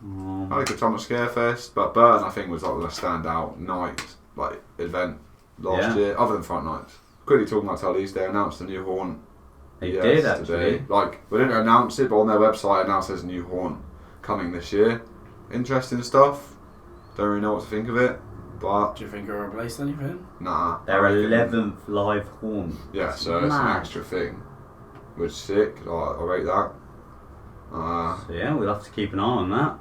Speaker 2: I had a good time at Scarefest, but Burton I think was like the standout night, like event last year, other than Fright Nights. Quickly talking about Tully's, they announced a new haunt.
Speaker 1: They did actually.
Speaker 2: Like, we didn't announce it, but on their website it now says new haunt coming this year. Interesting stuff. Don't really know what to think of it, but...
Speaker 4: Do you think it'll replace anything?
Speaker 2: Nah.
Speaker 1: Their 11th live haunt.
Speaker 2: Yeah, so it's an extra thing. Which is sick, I rate that.
Speaker 1: So yeah, we'll have to keep an eye on that.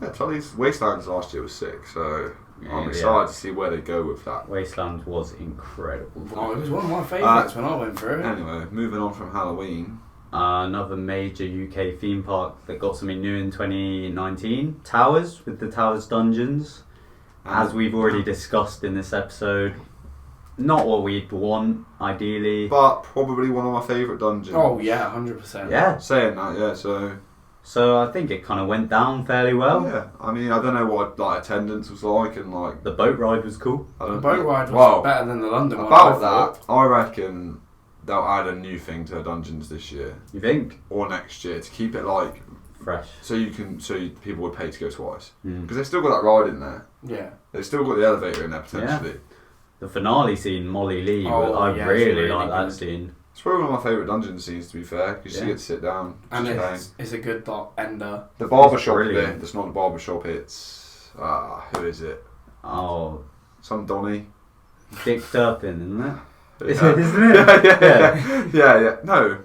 Speaker 2: Yeah, Tully's Wastelands last year was sick, so I'm excited to see where they go with that.
Speaker 1: Wasteland was incredible.
Speaker 4: Oh, it was one of my favourites when I went through it.
Speaker 2: Anyway, moving on from Halloween.
Speaker 1: Another major UK theme park that got something new in 2019. Towers, with the Towers Dungeons. As we've already discussed in this episode. Not what we'd want, ideally.
Speaker 2: But probably one of my favourite dungeons.
Speaker 4: Oh yeah, 100%.
Speaker 1: Yeah.
Speaker 2: Saying that, yeah, so...
Speaker 1: So I think it kind of went down fairly well.
Speaker 2: Yeah, I mean, I don't know what like attendance was like and like...
Speaker 1: The boat ride was cool.
Speaker 4: The boat ride was better than the London one.
Speaker 2: About that, I reckon they'll add a new thing to dungeons this year.
Speaker 1: You think?
Speaker 2: Or next year, to keep it like...
Speaker 1: fresh.
Speaker 2: So people would pay to go twice. Because they've still got that ride in there.
Speaker 4: Yeah.
Speaker 2: They've still got the elevator in there potentially.
Speaker 1: Yeah. The finale scene, Molly Lee, I really like that scene.
Speaker 2: It's probably one of my favourite dungeon scenes, to be fair, because you get to sit down.
Speaker 4: And it's a good ender.
Speaker 2: The barbershop bit, it's not the barbershop, it's... who is it?
Speaker 1: Oh.
Speaker 2: Some Donny.
Speaker 1: Dick Turpin, isn't it?
Speaker 2: Yeah.
Speaker 1: Isn't it?
Speaker 2: Yeah. No,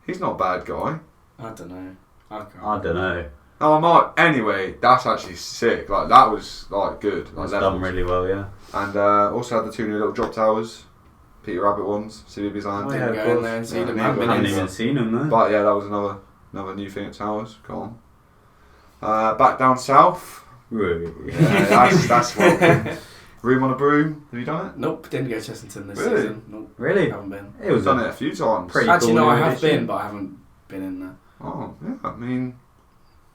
Speaker 2: he's not a bad guy.
Speaker 4: I don't know.
Speaker 1: I don't know.
Speaker 2: Oh, I might. Anyway, that's actually sick. Like that was like good. Like,
Speaker 1: It's done really well, yeah.
Speaker 2: And also had the 2 new little drop towers, Peter Rabbit ones, CB design.
Speaker 4: Oh, yeah, go in there and see them.
Speaker 1: I haven't even seen them though.
Speaker 2: But yeah, that was another new thing at towers. Go on. Back down south. Yeah, that's welcome. Room on a Broom. Have you done it?
Speaker 4: Nope, didn't go to Chessington this
Speaker 2: Really?
Speaker 4: season. Nope,
Speaker 1: Really?
Speaker 4: haven't been.
Speaker 1: It was
Speaker 2: done it a few times.
Speaker 1: Pretty
Speaker 4: Actually,
Speaker 1: cool
Speaker 4: no, I
Speaker 1: new
Speaker 4: have
Speaker 1: edition.
Speaker 4: been, but I haven't been in there.
Speaker 2: Oh yeah, I mean,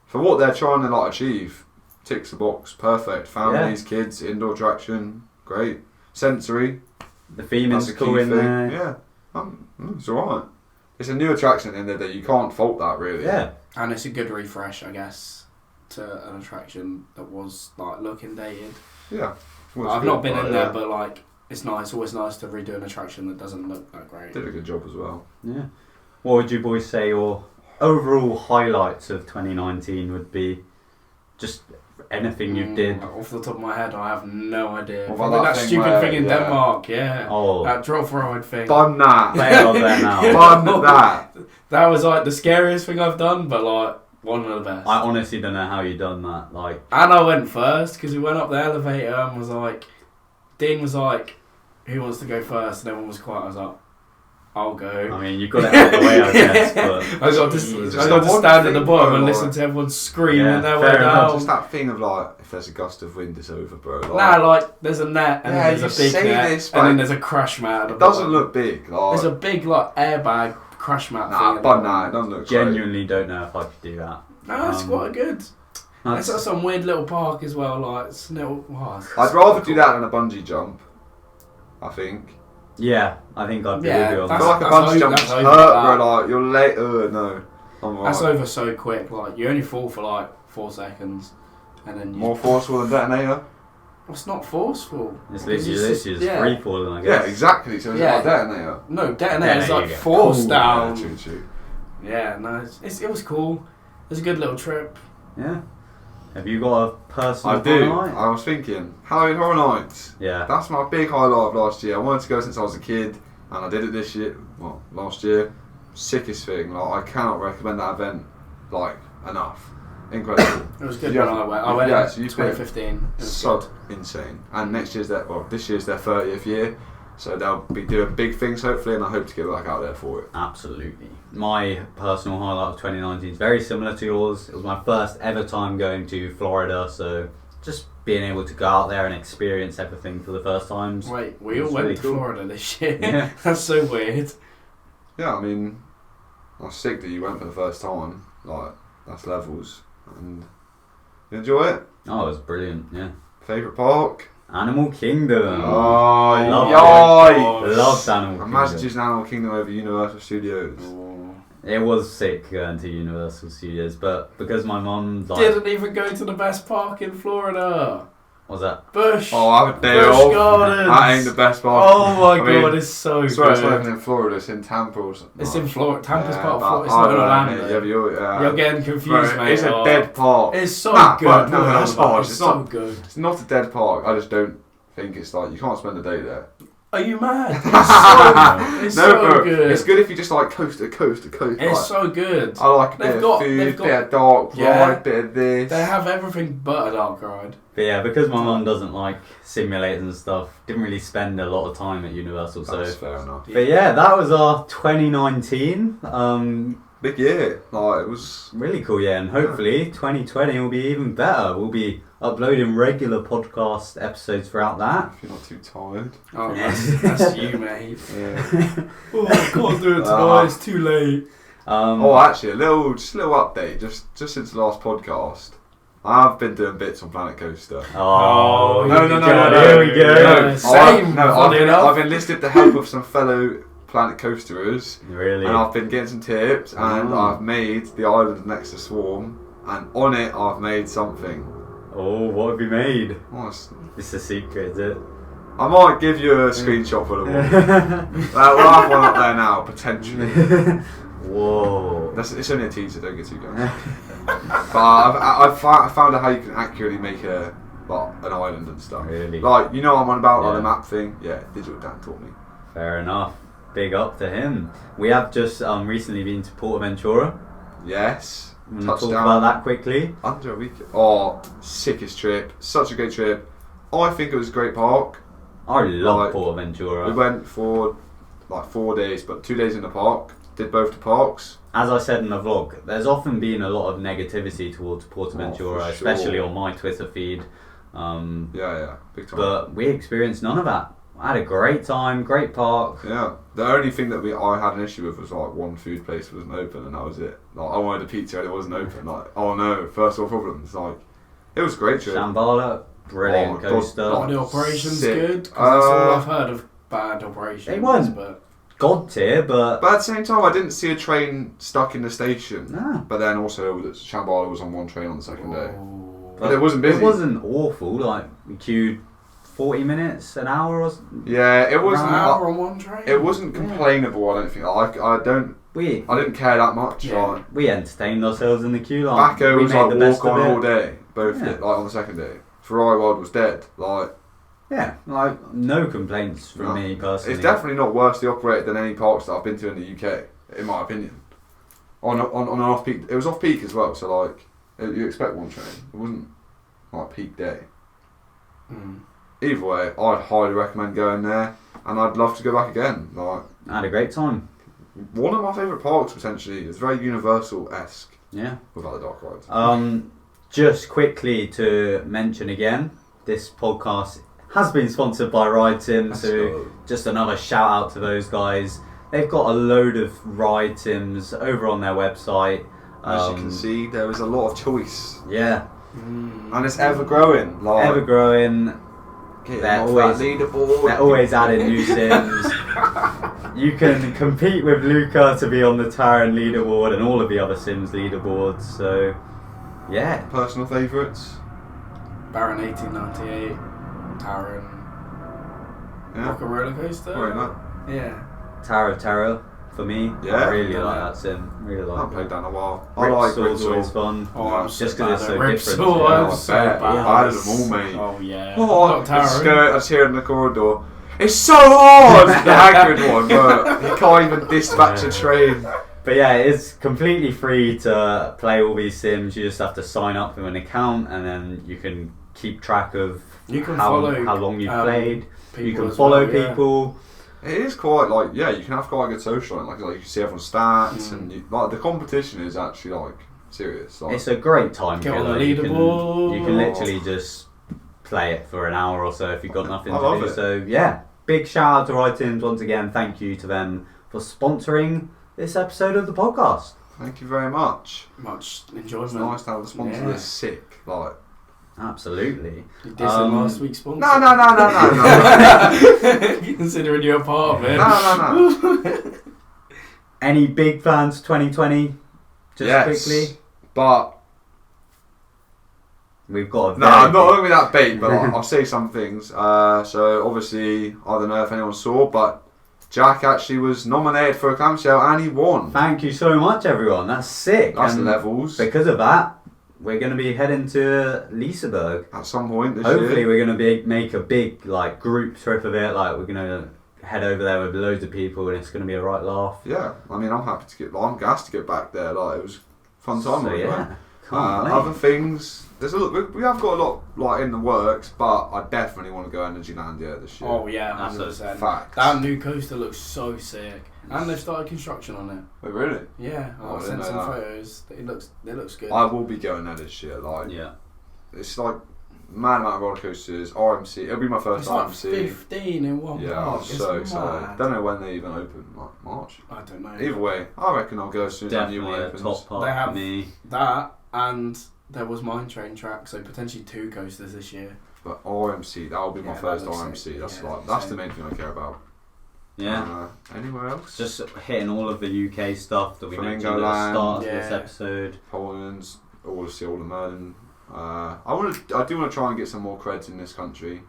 Speaker 2: for what they're trying to like achieve, ticks the box. Perfect. Families, kids, indoor attraction, great. Sensory.
Speaker 1: The theming's
Speaker 2: That's a
Speaker 1: cool
Speaker 2: key
Speaker 1: in
Speaker 2: thing.
Speaker 1: there.
Speaker 2: Yeah, it's alright. It's a new attraction at the end of the day. You can't fault that really.
Speaker 1: Yeah.
Speaker 4: And it's a good refresh, I guess, to an attraction that was like looking dated.
Speaker 2: Yeah.
Speaker 4: I've not been in there, but like it's nice. It's always nice to redo an attraction that doesn't look that great.
Speaker 2: Did a good job as well.
Speaker 1: Yeah. What would you boys say your overall highlights of 2019 would be? Just anything you did.
Speaker 4: Off the top of my head, I have no idea.
Speaker 2: What
Speaker 4: Probably
Speaker 2: about
Speaker 4: that
Speaker 2: thing
Speaker 4: stupid
Speaker 2: where-
Speaker 4: thing in
Speaker 2: yeah.
Speaker 4: Denmark, yeah.
Speaker 1: Oh,
Speaker 4: That drop ride thing.
Speaker 2: Bun that.
Speaker 1: play it on there now.
Speaker 2: Bun that.
Speaker 4: That was like the scariest thing I've done, but like one of the best.
Speaker 1: I honestly don't know how you done that. Like,
Speaker 4: And I went first because we went up the elevator and was like, Dean was like, who wants to go first? And everyone was quiet. I was like, I'll go.
Speaker 1: I mean, you got it out of the way, I guess. But
Speaker 4: I got to
Speaker 1: Jesus.
Speaker 4: stand at the bottom and
Speaker 2: Like-
Speaker 4: listen to everyone screaming
Speaker 1: Yeah,
Speaker 4: their way
Speaker 1: fair enough.
Speaker 4: down.
Speaker 2: Just that thing of like, if there's a gust of wind, it's over, bro. Like,
Speaker 4: Nah, like there's a net and
Speaker 2: Yeah,
Speaker 4: then
Speaker 2: you
Speaker 4: there's a big
Speaker 2: say
Speaker 4: net
Speaker 2: this,
Speaker 4: and
Speaker 2: but
Speaker 4: then there's a crash mat. At the
Speaker 2: it doesn't
Speaker 4: bottom.
Speaker 2: look big. Like,
Speaker 4: There's a big like airbag crash mat
Speaker 2: nah,
Speaker 4: thing.
Speaker 2: bun that. It doesn't look great.
Speaker 1: genuinely don't know if I could do that.
Speaker 4: No, it's quite good.
Speaker 1: That's-
Speaker 4: It's got some weird little park as well. Like it's little. Oh, it's
Speaker 2: I'd rather do that than a bungee jump. I think.
Speaker 1: yeah, I think I'd be
Speaker 4: Yeah,
Speaker 1: with you on
Speaker 2: I
Speaker 1: that.
Speaker 2: feel like a
Speaker 4: that's
Speaker 2: bungee
Speaker 4: over-
Speaker 2: jump
Speaker 4: that's
Speaker 2: is
Speaker 4: over
Speaker 2: hurt,
Speaker 4: that.
Speaker 2: bro. Like, you're late. No. I'm
Speaker 4: That's
Speaker 2: right.
Speaker 4: over so quick. Like you only fall for like 4 seconds, and then you.
Speaker 2: More forceful than detonator.
Speaker 4: It's not forceful.
Speaker 1: It's
Speaker 4: Because
Speaker 1: literally
Speaker 4: it's just-
Speaker 1: just free falling, I
Speaker 2: Yeah,
Speaker 1: guess.
Speaker 2: exactly. So it's
Speaker 4: Yeah.
Speaker 2: like detonator.
Speaker 4: No, detonator is
Speaker 1: Detonator,
Speaker 4: like
Speaker 1: you get
Speaker 4: force
Speaker 1: pulled.
Speaker 4: down.
Speaker 2: Yeah, true.
Speaker 4: Yeah, no, it was cool. It was a good little trip.
Speaker 1: Yeah. Have you got a personal
Speaker 2: I do.
Speaker 1: highlight?
Speaker 2: I was thinking Halloween Horror Nights.
Speaker 1: Yeah.
Speaker 2: That's my big highlight of last year. I wanted to go since I was a kid, and I did it this year. Well, last year. Sickest thing. Like, I cannot recommend that event like enough. Incredible.
Speaker 4: It was good
Speaker 2: Yeah.
Speaker 4: when I went. I went
Speaker 2: Yeah,
Speaker 4: in
Speaker 2: so you've been-
Speaker 4: 2015. It was
Speaker 2: So
Speaker 4: good.
Speaker 2: insane. And this year's their 30th year, so they'll be doing big things hopefully, and I hope to get back out there for it.
Speaker 1: Absolutely. My personal highlight of 2019 is very similar to yours. It was my first ever time going to Florida, so just being able to go out there and experience everything for the first time.
Speaker 4: Wait, we all
Speaker 1: It's
Speaker 4: went
Speaker 1: really
Speaker 4: to
Speaker 1: cool.
Speaker 4: Florida this year.
Speaker 1: Yeah.
Speaker 4: That's so weird.
Speaker 2: Yeah, I mean, I was sick that you went for the first time. Like, that's levels. And you enjoy it?
Speaker 1: Oh, it was brilliant, yeah.
Speaker 2: Favourite park?
Speaker 1: Animal Kingdom.
Speaker 2: Oh,
Speaker 1: Love
Speaker 2: yikes.
Speaker 1: Loved Animal
Speaker 2: Imagine
Speaker 1: Kingdom.
Speaker 2: choosing Animal Kingdom over Universal Studios.
Speaker 1: It was sick going to Universal Studios, but because my mum's like...
Speaker 4: Didn't even go to the best park in Florida.
Speaker 1: What's that?
Speaker 4: Busch.
Speaker 2: Oh, I have a day
Speaker 4: Busch
Speaker 2: off.
Speaker 4: Gardens.
Speaker 2: That ain't the best park.
Speaker 4: Oh my
Speaker 2: I mean,
Speaker 4: god, it's so
Speaker 2: I swear it's not
Speaker 4: good.
Speaker 2: even in Florida, it's in Tampa or something.
Speaker 4: It's in Florida. Tampa's
Speaker 2: Yeah,
Speaker 4: part of
Speaker 2: but
Speaker 4: Florida. It's
Speaker 2: I
Speaker 4: not in
Speaker 2: don't know,
Speaker 4: Orlando.
Speaker 2: mate. Yeah,
Speaker 4: You're getting confused,
Speaker 2: Bro,
Speaker 4: mate.
Speaker 2: it's a
Speaker 4: Oh.
Speaker 2: dead park.
Speaker 4: It's so
Speaker 2: Nah,
Speaker 4: good.
Speaker 2: but no, that's harsh.
Speaker 4: It's
Speaker 2: It's
Speaker 4: so
Speaker 2: not-
Speaker 4: good.
Speaker 2: It's not a dead park. I just don't think it's like you can't spend a day there.
Speaker 4: Are you mad? It's so
Speaker 2: bro,
Speaker 4: good.
Speaker 2: it's good if you just like coast to coast to coast.
Speaker 4: It's
Speaker 2: like,
Speaker 4: so good.
Speaker 2: I like a
Speaker 4: They've
Speaker 2: bit
Speaker 4: got-
Speaker 2: of
Speaker 4: they've
Speaker 2: food,
Speaker 4: got-
Speaker 2: bit of dark
Speaker 4: Yeah.
Speaker 2: ride, bit of this.
Speaker 4: They have everything but a dark ride.
Speaker 1: But yeah, because my mum doesn't like simulators and stuff, didn't really spend a lot of time at Universal, so...
Speaker 2: That's fair enough.
Speaker 1: But yeah, that was our 2019.
Speaker 2: Big year. Like it was.
Speaker 1: Really cool, yeah, and hopefully 2020 will be even better. We'll be uploading regular podcast episodes throughout that.
Speaker 2: If you're not too tired.
Speaker 4: Oh, that's you, mate.
Speaker 2: Yeah.
Speaker 4: Oh, I can't do it tonight. It's too late.
Speaker 2: Oh, actually, a little update. Just since the last podcast, I've been doing bits on Planet Coaster.
Speaker 1: Oh,
Speaker 2: No,
Speaker 1: Here we go.
Speaker 4: Yeah, same. Funny enough.
Speaker 2: I've enlisted the help of some fellow Planet Coasterers,
Speaker 1: Really?
Speaker 2: and I've been getting some tips, and I've made the island next to Swarm, and on it I've made something.
Speaker 1: Oh, what have you made?
Speaker 2: Oh, it's-
Speaker 1: It's a secret, is it?
Speaker 2: I might give you a screenshot for the wall. We'll have one up there now, potentially.
Speaker 1: Whoa.
Speaker 2: It's only a teaser, don't get too going. But I found out how you can accurately make an island and stuff.
Speaker 1: Really?
Speaker 2: Like, you know what I'm on about, like
Speaker 1: Yeah.
Speaker 2: the map thing? Yeah, Digital Dan taught me.
Speaker 1: Fair enough. Big up to him. We have just recently been to Port Aventura.
Speaker 2: Yes.
Speaker 1: Talk about that quickly.
Speaker 2: Under a week. Oh, sickest trip. Such a great trip. I think it was a great park.
Speaker 1: I love Port Aventura.
Speaker 2: We went for like 4 days, but 2 days in the park. Did both the parks.
Speaker 1: As I said in the vlog, there's often been a lot of negativity towards Port Aventura, especially on my Twitter feed.
Speaker 2: Yeah, big time.
Speaker 1: But we experienced none of that. I had a great time, great park.
Speaker 2: Yeah, the only thing that I had an issue with was like one food place wasn't open, and that was it. Like I wanted a pizza and it wasn't open. Like, oh no, first world problems. Like, it was a great trip.
Speaker 1: Shambhala, brilliant coaster.
Speaker 4: The operation's good, because that's all I've heard of bad operations.
Speaker 1: They weren't god tier, but
Speaker 2: at the same time, I didn't see a train stuck in the station.
Speaker 1: No.
Speaker 2: But then also, Shambhala was on one train on the second day. But it wasn't busy.
Speaker 1: It wasn't awful. Like we queued 40 minutes, an hour or something.
Speaker 2: Yeah, it wasn't.
Speaker 4: An hour on one train.
Speaker 2: It wasn't complainable. I don't think. I didn't care that much.
Speaker 1: Yeah.
Speaker 2: Like,
Speaker 1: we entertained ourselves in the queue. Like,
Speaker 2: Baco was like walk on all day. Both
Speaker 1: Yeah.
Speaker 2: like on the second day. Ferrari World was dead. Like.
Speaker 1: Yeah, like no complaints from me personally.
Speaker 2: It's definitely not worse operated than any parks that I've been to in the UK, in my opinion. On an off peak, it was off peak as well. So like, you expect one train. It wasn't like peak day. Either way, I'd highly recommend going there, and I'd love to go back again. Like,
Speaker 1: I had a great time.
Speaker 2: One of my favourite parks potentially. It's very Universal-esque.
Speaker 1: Yeah.
Speaker 2: Without the dark rides.
Speaker 1: Just quickly to mention again, this podcast has been sponsored by Ride Sims, so just another shout out to those guys. They've got a load of ride sims over on their website.
Speaker 2: As you can see, there is a lot of choice.
Speaker 1: Yeah.
Speaker 2: And it's ever growing. Like,
Speaker 1: ever growing. They're always adding new sims. You can compete with Luca to be on the Taran leaderboard and all of the other sims leaderboards. So, yeah.
Speaker 2: Personal favourites?
Speaker 4: Baron 1898. Taran.
Speaker 2: Yeah.
Speaker 4: Rock a roller coaster.
Speaker 2: Very nice.
Speaker 4: Yeah.
Speaker 1: Tower of Terror for me.
Speaker 2: Yeah.
Speaker 1: I really like that sim. Really like
Speaker 2: I
Speaker 1: it.
Speaker 2: haven't played that in a while. I like
Speaker 1: Ripsaw's always fun.
Speaker 4: Oh, I'm
Speaker 1: just
Speaker 4: so
Speaker 1: because it's so
Speaker 4: bad at
Speaker 1: different.
Speaker 4: Ripsaw.
Speaker 1: Yeah.
Speaker 4: I'm so bad.
Speaker 2: I had them all, mate.
Speaker 4: Oh yeah.
Speaker 2: Oh,
Speaker 4: Not Taran.
Speaker 2: I just hear it in the corridor. It's so hard! The Hagrid one, but he can't even dispatch a train.
Speaker 1: But yeah, it's completely free to play all these sims. You just have to sign up with an account, and then you can keep track of how long you've played. You can follow people.
Speaker 2: It is quite like, yeah, you can have quite a good social. Like you can see everyone's stats, and like the competition is actually like serious. Like,
Speaker 1: it's a great time.
Speaker 4: Get on the leaderboard.
Speaker 1: You can literally just play it for an hour or so if you've got nothing to do.
Speaker 2: It.
Speaker 1: So yeah, big shout out to iTunes once again. Thank you to them for sponsoring this episode of the podcast.
Speaker 2: Thank you very much.
Speaker 4: Much enjoyment.
Speaker 2: It's nice to have the sponsor that's sick. Like,
Speaker 1: absolutely.
Speaker 4: You dissing last week's sponsor?
Speaker 2: No.
Speaker 4: Considering you're a part of it.
Speaker 2: No.
Speaker 1: Any big plans for 2020? Just quickly.
Speaker 2: But
Speaker 1: we've got a
Speaker 2: I'm not going to be that big, but I'll say some things. So obviously, I don't know if anyone saw, but Jack actually was nominated for a clamshell and he won.
Speaker 1: Thank you so much, everyone. That's sick.
Speaker 2: That's the levels.
Speaker 1: Because of that, we're going to be heading to Liseberg
Speaker 2: at some point this year.
Speaker 1: Hopefully, we're going to make a big like group trip of it. Like we're going to head over there with loads of people, and it's going to be a right laugh.
Speaker 2: Yeah, I mean, I'm gassed to get back there. Like it was a fun time.
Speaker 1: So, yeah. Can't wait.
Speaker 2: Other things. We have got a lot like in the works, but I definitely want to go Energylandia this year.
Speaker 4: Oh yeah, 100%.
Speaker 2: Facts.
Speaker 4: That new coaster looks so sick, and they've started construction on it.
Speaker 2: Oh really?
Speaker 4: Yeah, I sent some photos. It looks good.
Speaker 2: I will be going there this year. Like it's like mad amount of roller coasters. RMC. It'll be my first RMC.
Speaker 4: Like 15 in one park.
Speaker 2: I'm so excited. Don't know when they even open. Like March.
Speaker 4: I don't know.
Speaker 2: Either way, I reckon I'll go as soon as that new one opens.
Speaker 1: Top part
Speaker 4: they have
Speaker 1: for me.
Speaker 4: That and. There was Mine Train track, so potentially 2 coasters this year.
Speaker 2: But RMC, that'll be my first RMC. That's the main thing I care about.
Speaker 1: Yeah.
Speaker 2: Anywhere else?
Speaker 1: Just hitting all of the UK stuff that we mentioned at the start of this episode.
Speaker 2: Poland, all the Merlin. I do want to try and get some more creds in this country.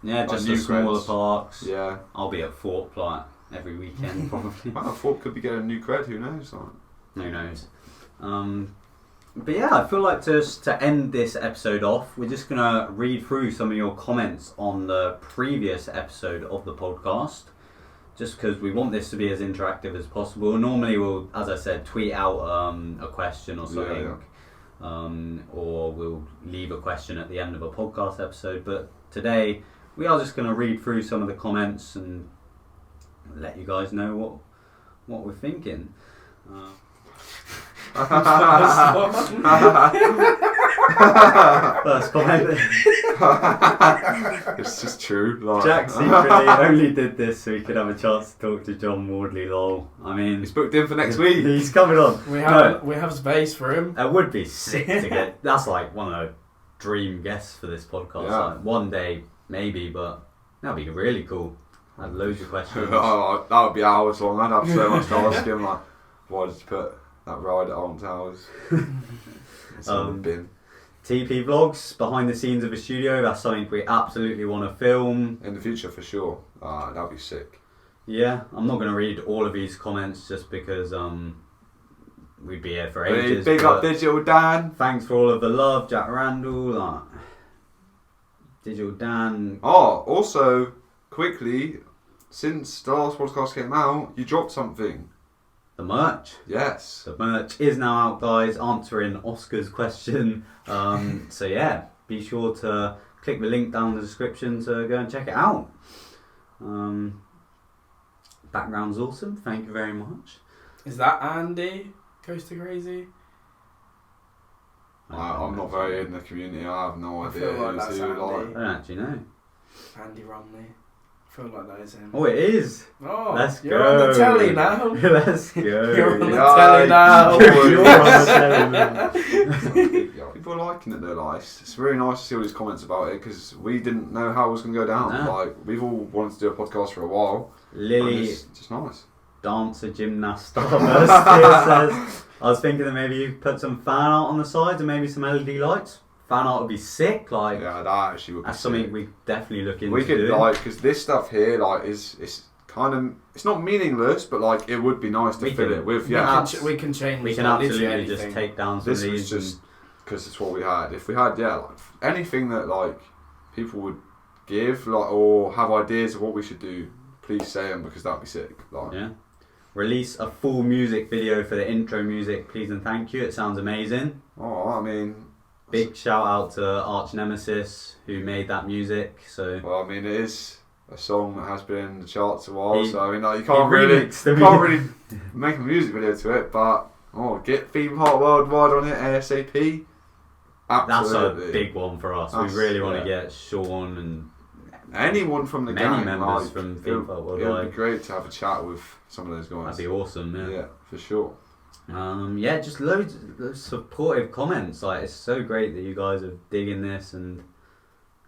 Speaker 1: Yeah, just the smaller parks.
Speaker 2: Yeah.
Speaker 1: I'll be at Fort like every weekend probably.
Speaker 2: Well, Fort could be getting a new cred. Who knows?
Speaker 1: Who knows? But yeah, I feel like just to end this episode off, we're just going to read through some of your comments on the previous episode of the podcast. just because we want this to be as interactive as possible. Normally we'll, as I said, tweet out a question or something, or we'll leave a question at the end of a podcast episode. But today we are just going to read through some of the comments and let you guys know what we're thinking. First comment.
Speaker 2: It's just true. Like.
Speaker 1: Jack secretly only did this so he could have a chance to talk to John Wardley. Lol. I mean,
Speaker 2: he's booked in for next week.
Speaker 1: He's coming on.
Speaker 4: We have space for him.
Speaker 1: It would be sick to get. That's like one of the dream guests for this podcast.
Speaker 2: Yeah.
Speaker 1: Like, one day maybe, but that'd be really cool. I have loads of questions.
Speaker 2: Oh, that would be hours long. I'd have so much to ask him. Like, why did you put that ride at Alton Towers? It's in the bin.
Speaker 1: TP vlogs, behind the scenes of a studio. That's something we absolutely want to film
Speaker 2: In the future, for sure. That'd be sick.
Speaker 1: Yeah, I'm not going to read all of these comments just because we'd be here for ages.
Speaker 2: Big up Digital Dan.
Speaker 1: Thanks for all of the love, Jack Randall, Digital Dan.
Speaker 2: Oh, also, quickly, since the last podcast came out, you dropped something.
Speaker 1: The merch.
Speaker 2: Yes.
Speaker 1: The merch is now out, guys, answering Oscar's question. So yeah, be sure to click the link down in the description to go and check it out. Background's awesome, thank you very much.
Speaker 4: Is that Andy Coaster Crazy?
Speaker 2: I'm not very in the community, I have no idea
Speaker 4: feel like that's Andy.
Speaker 1: I don't actually know.
Speaker 4: Andy Romney. I feel like that is him.
Speaker 1: Oh, it is.
Speaker 4: Oh,
Speaker 1: let's
Speaker 4: you're
Speaker 1: go.
Speaker 4: on the telly now.
Speaker 1: Let's go.
Speaker 4: You're on the telly now.
Speaker 1: You're on the telly now.
Speaker 2: People are liking it though, like, it's really nice to see all these comments about it because we didn't know how it was going to go down.
Speaker 1: No.
Speaker 2: Like, we've all wanted to do a podcast for a while.
Speaker 1: Lily,
Speaker 2: it's just nice.
Speaker 1: dancer, gymnast, starburst says, I was thinking that maybe you put some fan art on the sides and maybe some LED lights. Fan art would be sick, like.
Speaker 2: Yeah, that actually would be
Speaker 1: that's
Speaker 2: sick.
Speaker 1: something we definitely look into.
Speaker 2: We could,
Speaker 1: doing.
Speaker 2: like, because this stuff here, like, it's kind of, it's not meaningless, but like, it would be nice to fill it with, yeah.
Speaker 4: We can change.
Speaker 1: We can absolutely just take down some
Speaker 2: This
Speaker 1: of
Speaker 2: was
Speaker 1: these.
Speaker 2: just because it's what we had. If we had, yeah, like, anything that, like, people would give, like, or have ideas of what we should do, please say them because that'd be sick. Like,
Speaker 1: yeah. Release a full music video for the intro music, please and thank you. It sounds amazing.
Speaker 2: Oh, I mean,
Speaker 1: Big shout out to Arch Nemesis who made that music. So
Speaker 2: well, I mean, it is a song that has been in the charts a while. So I mean, like, you
Speaker 1: can't really
Speaker 2: make a music video to it, but get Theme Park Worldwide on it ASAP. Absolutely.
Speaker 1: That's a big one for us. We really want to get Sean and
Speaker 2: anyone from the
Speaker 1: many
Speaker 2: gang,
Speaker 1: members
Speaker 2: like,
Speaker 1: from Theme Park
Speaker 2: it
Speaker 1: Worldwide.
Speaker 2: would be great to have a chat with some of those guys.
Speaker 1: That'd be awesome.
Speaker 2: Yeah, for sure.
Speaker 1: Yeah, just loads of supportive comments. Like, it's so great that you guys are digging this, and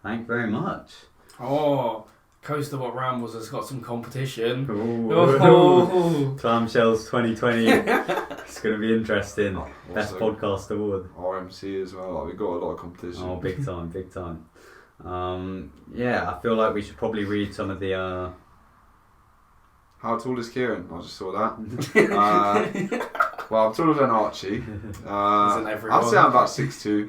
Speaker 1: thank you very much.
Speaker 4: Oh, Coaster What Rambles has got some competition.
Speaker 1: Oh. Clamshells 2020. It's going to be interesting. Best podcast award.
Speaker 2: RMC as well. Like, we've got a lot of competition.
Speaker 1: Oh, big time, big time. Yeah, I feel like we should probably read some of the.
Speaker 2: How tall is Kieran? I just saw that. Well, I'm taller than Archie. I'd say I'm about 6'2".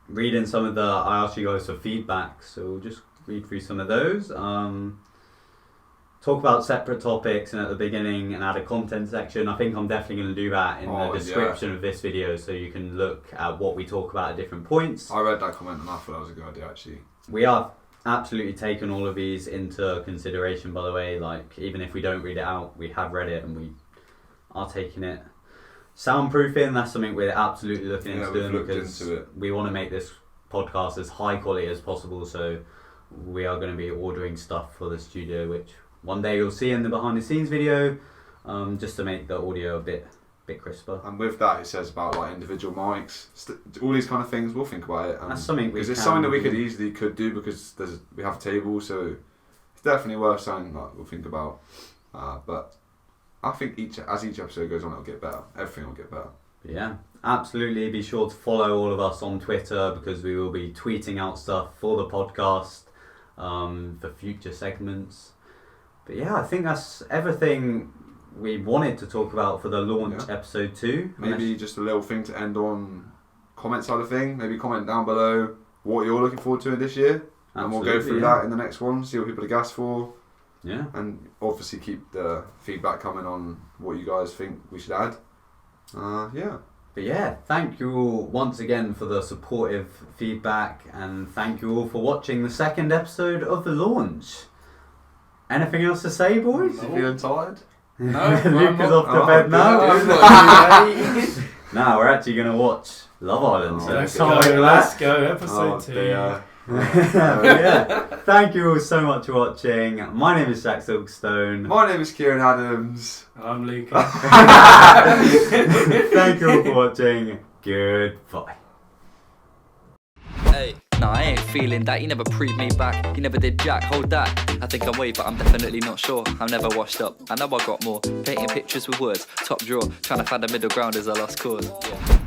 Speaker 1: Reading some of the, I asked you guys for feedback, so we'll just read through some of those. Talk about separate topics and at the beginning and add a content section. I think I'm definitely going to do that in the description of this video so you can look at what we talk about at different points.
Speaker 2: I read that comment and I thought that was a good idea actually.
Speaker 1: We are absolutely taken all of these into consideration, by the way. Like, even if we don't read it out, we have read it and we are taking it. Soundproofing, that's something we're absolutely looking into doing because we want to make this podcast as high quality as possible, so we are going to be ordering stuff for the studio, which one day you'll see in the behind the scenes video, just to make the audio a bit crisper.
Speaker 2: And with that, it says about like individual mics, all these kind of things. We'll think about it.
Speaker 1: That's something
Speaker 2: because it's something that we could easily do because we have a table, so it's definitely worth something like we'll think about. But I think as each episode goes on, it'll get better. Everything will get better.
Speaker 1: Yeah, absolutely. Be sure to follow all of us on Twitter because we will be tweeting out stuff for the podcast, for future segments. But yeah, I think that's everything we wanted to talk about for the launch episode 2.
Speaker 2: Maybe just a little thing to end on, comment side of thing. Maybe comment down below what you're looking forward to this year. And we'll go through that in the next one, see what people are gassed for.
Speaker 1: Yeah.
Speaker 2: And obviously keep the feedback coming on what you guys think we should add. Yeah.
Speaker 1: But yeah, thank you all once again for the supportive feedback, and thank you all for watching the second episode of The Launch. Anything else to say, boys?
Speaker 2: You feeling tired?
Speaker 4: No,
Speaker 1: Luca's off to bed now. Now we're actually going to watch Love Island. So
Speaker 4: Let's go, episode 2.
Speaker 1: Yeah. Thank you all so much for watching. My name is JackSilkstone.
Speaker 2: My name is Kieran Adams.
Speaker 4: I'm Luca.
Speaker 1: Thank you all for watching. Goodbye.
Speaker 5: Hey, nah, I ain't feeling that. You never proved me back. You never did jack. Hold that. I think I'm way, but I'm definitely not sure. I'm never washed up. I know I got more. Painting pictures with words. Top drawer. Trying to find a middle ground is a lost cause. Yeah.